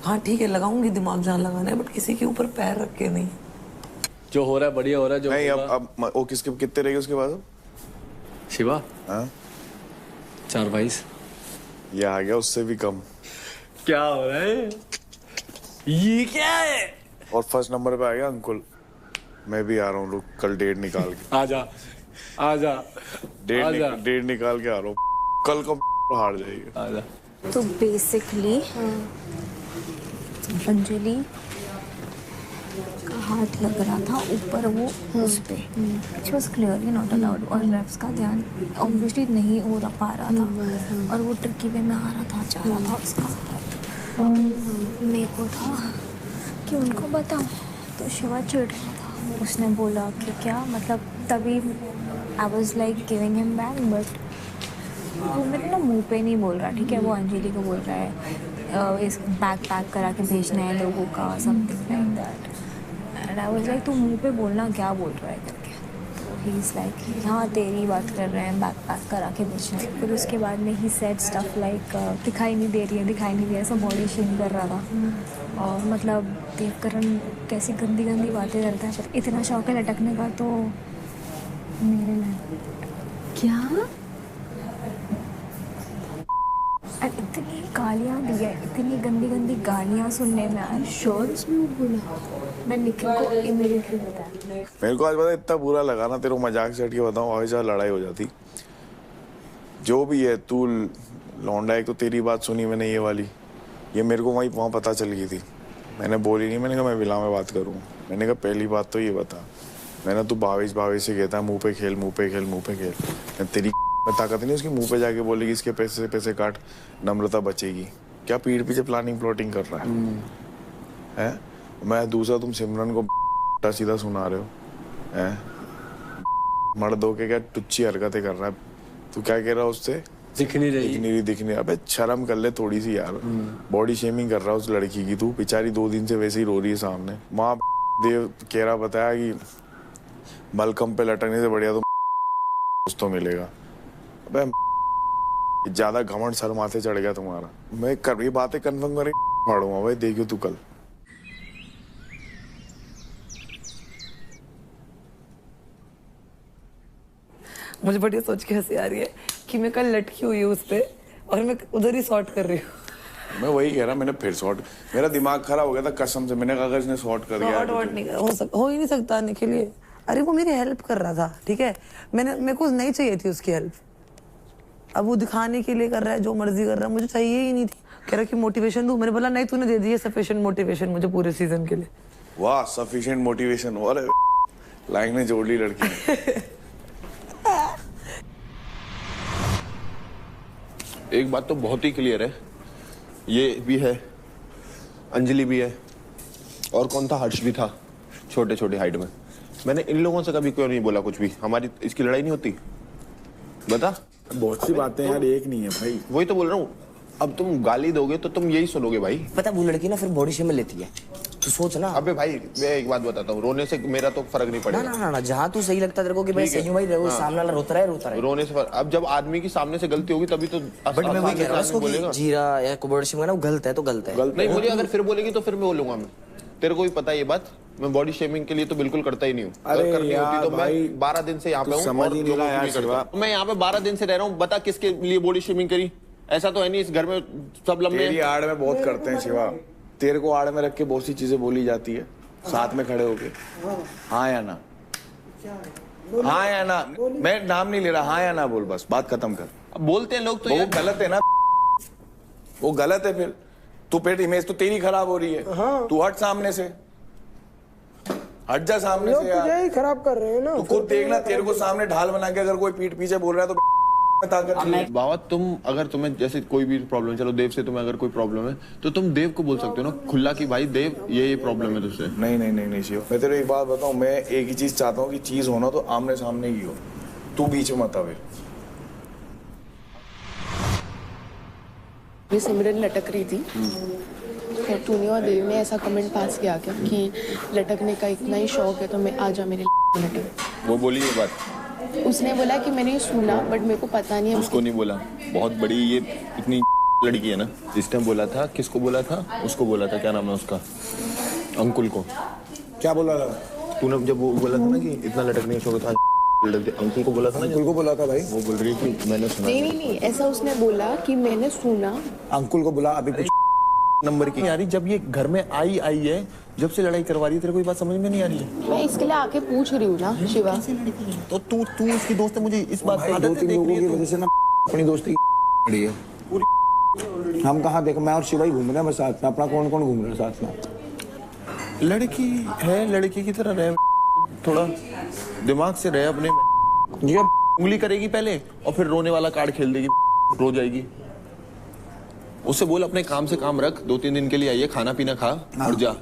हाँ ठीक है, लगाऊंगी दिमाग जहाँ लगाना है, बट किसी के ऊपर पैर रख के नहीं। जो हो रहा है बढ़िया हो रहा है। जो नहीं, अब वो किसके कितने रहेंगे उसके बाद? शिवा? हाँ, 4-22। ये आ गया उससे भी कम। क्या हो रहा है? ये क्या है? और फर्स्ट नंबर पे आ गया अंकुल। मैं भी आ रहा हूँ, लोग कल डेट निकाल के। आजा डेट निकाल के आ रहा हूँ, कल को हार जाएगी। आजा। तो बेसिकली अंजलि का हाथ लग रहा था ऊपर, वो उस पे which was clearly not allowed, और रेफ्स का ध्यान obviously नहीं हो पा रहा था, और वो ट्रिकी वे में आ रहा था, जा रहा था उसका। मेरे को था कि उनको बताऊं, तो शिवा चिढ़ रहा था। उसने बोला कि क्या मतलब, तभी I was like giving him back, but वो मेरे ना मुंह पे नहीं बोल रहा, ठीक है। वो अंजलि को बोल रहा है इस बैग पैक करा के भेजना है लोगों का, something like that. And I was like तू मुंह पे बोलना क्या बोल रहा है करके। तो ही इज़ लाइक हाँ तेरी बात कर रहे हैं, बैग पैक करा के भेजना है। फिर उसके बाद में ही सेड स्टफ लाइक दिखाई नहीं दे रही है, ऐसा बॉडी शेम कर रहा था। और मतलब देवकरण कैसी गंदी गंदी बातें करता है, पर इतना शौक है लटकने का तो मेरे में क्या। इतनी गालियाँ दी है, इतनी गंदी गंदी गालियाँ सुनने में आए। श्योर उसमें वो बोला, मैं निखिल को इमीडिएटली बताया। मेरे को आज पता इतना बुरा लगा ना, तेरे को मजाक से हट के बताऊँ, और जहाँ लड़ाई हो जाती। जो भी है, तू लौंडा, एक तो तेरी बात सुनी मैंने ये वाली, ये मेरे को वहाँ पता चल गई थी। मैंने बोली नहीं, मैंने कहा मैं विला में बात करूँ। मैंने कहा पहली बात तो ये बता, मैंने तू भावेश से कहता है मुँह पे खेल। तेरी मैं ताकत नहीं उसकी मुंह पे जाके बोलेगी इसके पैसे से पैसे काट, नम्रता बचेगी क्या? पीठ पीछे प्लानिंग कर रहा है? मैं दूसरा, तुम सिमरन को सीधा सुना रहे हो हैं? मर्द होके क्या टुच्ची हरकतें कर रहा है? तू क्या कह रहा है उससे? दिख नहीं रही। अबे शर्म कर ले थोड़ी सी यार। बॉडी शेमिंग कर रहा है उस लड़की की। तू बेचारी 2 दिन से वैसे ही रो रही है सामने। माँ देव कह रहा बताया कि मलकम पे लटकने से बढ़िया तो मिलेगा। ज्यादा घमंड सर माथे चढ़ गया तुम्हारा। मैं कर ये बातें कन्फर्म करके फाड़ूंगा भाई, देखियो तू कल। मुझे बड़ी सोच के हंसी आ रही है कि मैं कल लटकी हुई हूँ उस पे और मैं उधर ही सॉर्ट कर रही हूँ। मैं वही कह रहा, मैंने फिर सॉर्ट, मेरा दिमाग खराब हो गया था कसम से। मैंने कहा अगर इसने सॉर्ट कर दिया हो ही नहीं सकता आने के लिए। अरे वो मेरी हेल्प कर रहा था, ठीक है, मेरे को नहीं चाहिए थी उसकी हेल्प। अब वो दिखाने के लिए कर रहा है, जो मर्जी कर रहा है, मुझे चाहिए ही नहीं थी। कह रहा कि मोटिवेशन दूं, मैंने बोला नहीं, तूने दे दी है सफिशिएंट मोटिवेशन मुझे पूरे सीजन के लिए। वाह सफिशिएंट मोटिवेशन, अरे लाइन ने जोड़ ली लड़की ने। एक बात तो बहुत ही क्लियर है, ये भी है, अंजलि भी है, और कौन था, हर्ष भी था, छोटे छोटे हाइट में। मैंने इन लोगों से कभी क्यों नहीं बोला कुछ भी? हमारी इसकी लड़ाई नहीं होती? बता। बहुत सी बातें यार एक नहीं है भाई। वही तो बोल रहा हूँ, अब तुम गाली दोगे तो तुम यही सुनोगे भाई। पता वो लड़की ना फिर बॉडी शेम में लेती है, तू सोच ना। अबे भाई मैं एक बात बताता हूँ, रोने से मेरा तो फर्क नहीं पड़ेगा। ना ना ना, जहाँ तू सही लगता तेरे को कि भाई सही हूँ भाई, रहो सामने वाला रोता रहे। रोने से अब जब आदमी की सामने से गलती होगी तबी तो। बट मैं वही कह रहा हूँ कि जीरा या बॉडी शेम वो गलत है तो गलत है। नहीं, मुझे अगर फिर बोलेगी तो फिर मैं बोलूंगा। मैं तेरे को भी पता है ये बात, मैं बॉडी शेमिंग के लिए तो बिल्कुल करता ही नहीं हूँ। अगर करनी होती तो मैं 12 दिन से यहाँ पे हूँ। मैं यहाँ पे 12 दिन से रह रहा हूँ, बता किसके लिए बॉडी शेमिंग करी? ऐसा तो है नहीं इस घर में सब लंबे। तेरी आड़ में बहुत करते हैं शिवा, तेरे को आड़ में रख के बहुत सी चीजें बोली जाती है, साथ में खड़े होके हाँ या ना, हाँ या ना। मैं नाम नहीं ले रहा, हाँ या ना बोल, बस बात खत्म कर। अब बोलते हैं लोग तो वो गलत है ना, वो गलत है। फिर तू पेट इमेज तो तेरी खराब हो रही है। तू हट सामने से, हट जा सामने से यार। ही खराब कर रहे हैं ना। तू खुद देखना, तेरे को सामने ढाल बना के अगर कोई पीठ पीछे बोल रहा है तो बाबा तुम अगर तुम्हें जैसे कोई भी प्रॉब्लम, चलो देव से तुम्हें अगर कोई प्रॉब्लम है तो तुम देव को बोल सकते हो ना खुला कि भाई देव ये प्रॉब्लम है तुझसे। नहीं नहीं नहीं नहीं शिव, मैं तेरे एक बात बताऊं, मैं एक ही चीज चाहता हूँ कि चीज होना तो आमने सामने ही हो, तू बीच में मत आवे। ये सिमरन लटक रही थी तो तूने और देव ने ऐसा कमेंट पास किया क्या कि लटकने का इतना ही शौक है तो मैं आजा मेरे लटक। वो बोली ये बात? उसने बोला कि मैंने सुना बट मेरे को पता नहीं है। उसको नहीं बोला, बहुत बड़ी ये इतनी लड़की है ना। जिस टाइम बोला था, किसको बोला था? उसको बोला था, क्या नाम है उसका, अंकुल को। क्या बोला था तूने जब वो बोला था ना कि इतना लटकने का शौक था, अंकुल को बोला था ना? अंकुल को बोला था भाई। वो बोल रही है कि मैंने सुना। नहीं, ऐसा उसने बोला कि मैंने सुना। अंकुल को बोला अभी कुछ नंबर की यारी, जब ये घर में आई है, जब से लड़ाई करवा रही है, तेरे को ये बात समझ में नहीं आ रही है? मैं इसके लिए आके पूछ रही हूँ ना शिवा। तो तू इसकी दोस्त है, मुझे इस बात की आदत है देखने की वजह से ना अपनी दोस्ती पड़ी है। हम कहाँ देखो, मैं और शिवा ही घूम रहे हैं बस साथ में, अपना कौन कौन घूम रहा है साथ में। लड़की है, लड़की की तरह रहे, थोड़ा दिमाग से रहे अपने में। ये उंगली करेगी पहले और फिर रोने वाला कार्ड खेल देगी, रो जाएगी। उससे बोल अपने काम से काम रख, 2-3 दिन के लिए आइए, खाना पीना खा और जा।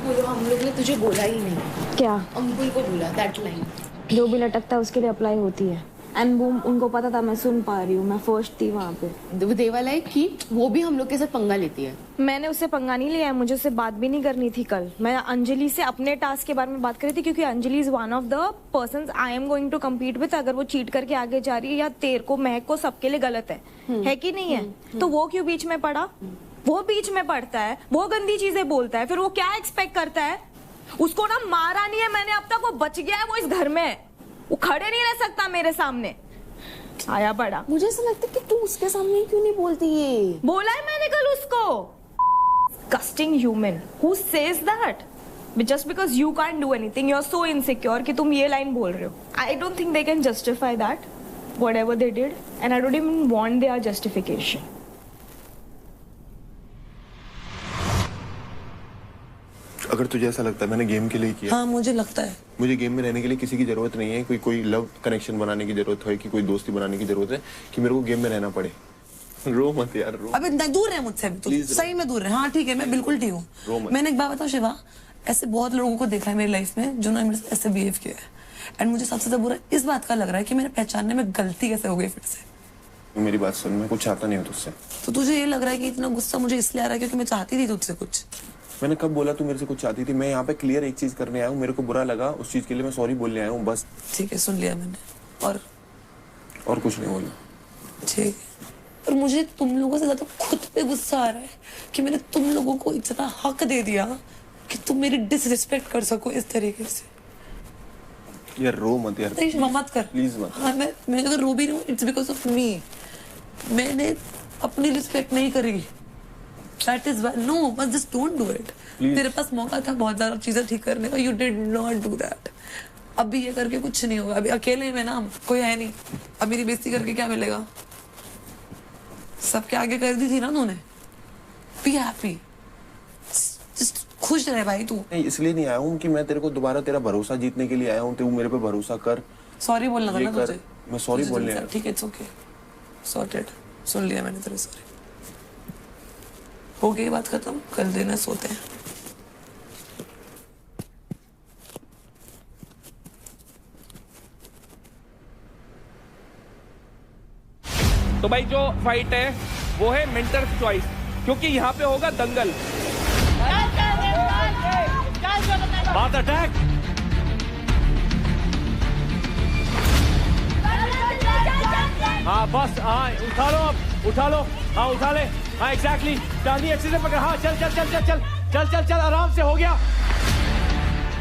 बोलो, हम लोग ने तुझे बोला ही नहीं। क्या? अंकुल को बोला दैट लाइन। जो भी लटकता है उसके लिए अप्लाई होती है। एंड वो उनको पता था, मैं सुन पा रही हूँ, मैं फर्स्ट थी वहाँ पे। देवाला है कि वो भी हम लोग के साथ पंगा लेती है। मैंने उससे पंगा नहीं लिया है, मुझे उससे बात भी नहीं करनी थी कल। मैं अंजलि से अपने टास्क के बारे में बात कर रही थी क्योंकि Anjali is one of the persons I am going to compete with. अगर वो चीट करके आगे जा रही है या तेरे को महक को सबके लिए गलत है कि नहीं है? तो वो क्यों बीच में पड़ा? वो बीच में पड़ता है, वो गंदी चीजें बोलता है, फिर वो क्या एक्सपेक्ट करता है? उसको ना मारा नहीं है मैंने अब तक, वो बच गया है, वो इस घर में है, वो खड़े नहीं रह सकता मेरे सामने। आया पड़ा। मुझे ऐसा लगता है कि तू उसके सामने क्यों नहीं बोलती ये? बोला है मैंने कल उसको। Disgusting human who says that just because you can't do anything, you're so insecure कि तुम ये लाइन बोल रहे हो। I don't think they can justify that whatever they did, and I don't even want their justification. अगर तुझे ऐसा लगता है मैंने गेम के लिए किया। हाँ मुझे लगता है। मुझे गेम में रहने के लिए किसी की जरूरत नहीं है, कोई लव कनेक्शन बनाने की जरूरत है, कि कोई दोस्ती बनाने की जरूरत है कि मेरे को गेम में रहना पड़े। रो मत यार, रो। अबे दूर रहे मुझसे, तू सही में दूर रहे। हाँ ठीक है, मैं बिल्कुल ठीक हूँ। मैंने एक बात बताऊँ शिवा, ऐसे बहुत लोगों को देखा है मेरी लाइफ में जो ना मेरे साथ ऐसे बिहेव किया है, एंड मुझे सबसे ज्यादा बुरा इस बात का लग रहा है कि मैंने पहचानने में गलती कैसे हो गई फिर से। मेरी बात सुन, मैं कुछ चाहता नहीं हूँ तुझसे। तो तुझे ये लग रहा है कि इतना गुस्सा मुझे इसलिए आ रहा है क्योंकि मैं चाहती थी तुझसे कुछ? मैंने कब बोला तू मेरे से कुछ चाहती थी? मैं यहाँ पे क्लियर एक चीज करने आया हूँ, मेरे को बुरा लगा उस चीज के लिए मैं सॉरी बोलने आया हूँ बस। ठीक है, सुन लिया मैंने। और कुछ नहीं बोलना। ठीक। और मुझे तुम लोगों से ज्यादा खुद पे गुस्सा आ रहा है कि मैंने तुम लोगों को इतना हक दे दिया कि तुम मेरी डिसरिस्पेक्ट कर सको इस तरीके से। यार रो मत यार, नहीं मत कर प्लीज मत। हाँ मैं अगर रो भी रही हूँ इट्स बिकॉज ऑफ मी। मैंने अपनी रिस्पेक्ट नहीं करी। दैट इज नो, बस जस्ट डोंट डू इट। तेरे पास मौका था बहुत ज्यादा चीजें ठीक करने का, you did not do that. अब भी ये करके कुछ नहीं होगा। अभी अकेले में ना कोई है नहीं। अब मेरी बेइज्जती करके क्या मिलेगा? सबके आगे कर दी थी ना तूने। बी हैप्पी, जस्ट खुश रहे भाई तू। नहीं इसलिए नहीं आया हूँ कि मैं तेरे को दोबारा तेरा भरोसा जीतने के लिए आया हूँ। तू मेरे पे भरोसा कर। सॉरी बोलना था ना तुझे। मैं सॉरी बोलने आया। ठीक है, इट्स ओके, सॉर्टेड। सुन लिया मैंने तेरे सॉरी। हो गई बात खत्म, कल देना सोते हैं। तो भाई जो फाइट है वो है मेंटर्स चॉइस, क्योंकि यहाँ पे होगा दंगल। बात अटैक। हाँ बस, हाँ उठा लो, अब उठा लो, हाँ उठा ले, हाँ एग्जैक्टली। चांदी अच्छे से पकड़, हाँ चल चल चल चल चल चल चल चल, आराम से, हो गया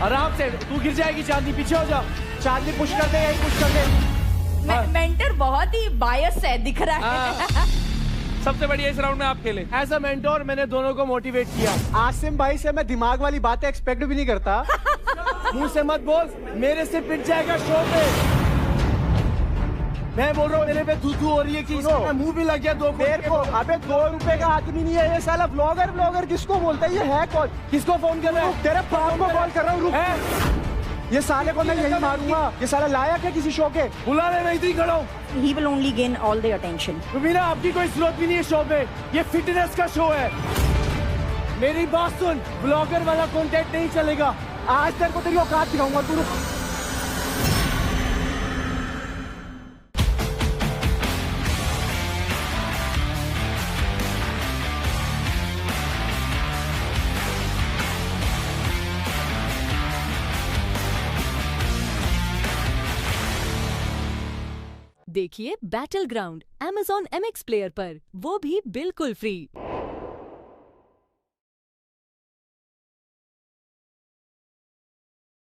आराम से। तू गिर जाएगी चांदी, पीछे हो जा। चांदी पुश कर दे, यही पुश कर दे। मेंटर बहुत ही बायस है दिख रहा है। सबसे बढ़िया इस राउंड में आप खेले। एज अ मेंटोर मैंने दोनों को मोटिवेट किया। आसिम भाई से मैं दिमाग वाली बातें एक्सपेक्ट भी नहीं करता। मुंह से मत बोल, मेरे से पिट जाएगा शो पे। मैं बोल रहा हूँ मेरे पे थू हो रही है कि मुंह भी लग गया दो को। अबे 2 रुपए का आदमी नहीं है ये साला। ब्लॉगर किसको बोलता है? ये है कौन? किसको फोन कर रहा है? तेरे बाप को कॉल कर रहा हूँ। ये साले को मैं यही मारूंगा। ये साला लायक है किसी शो के? बुला ले, मैं इधर ही खड़ा हूँ। He will only gain all the attention. Rubina आपकी कोई जरूरत भी नहीं है शो पे। ये फिटनेस का शो है। मेरी बात सुन, ब्लॉगर वाला कंटेंट नहीं चलेगा। आज तेरे को तेरी औकात दिखाऊंगा। तू देखिए battle ground Amazon MX player पर, वो भी बिल्कुल फ्री।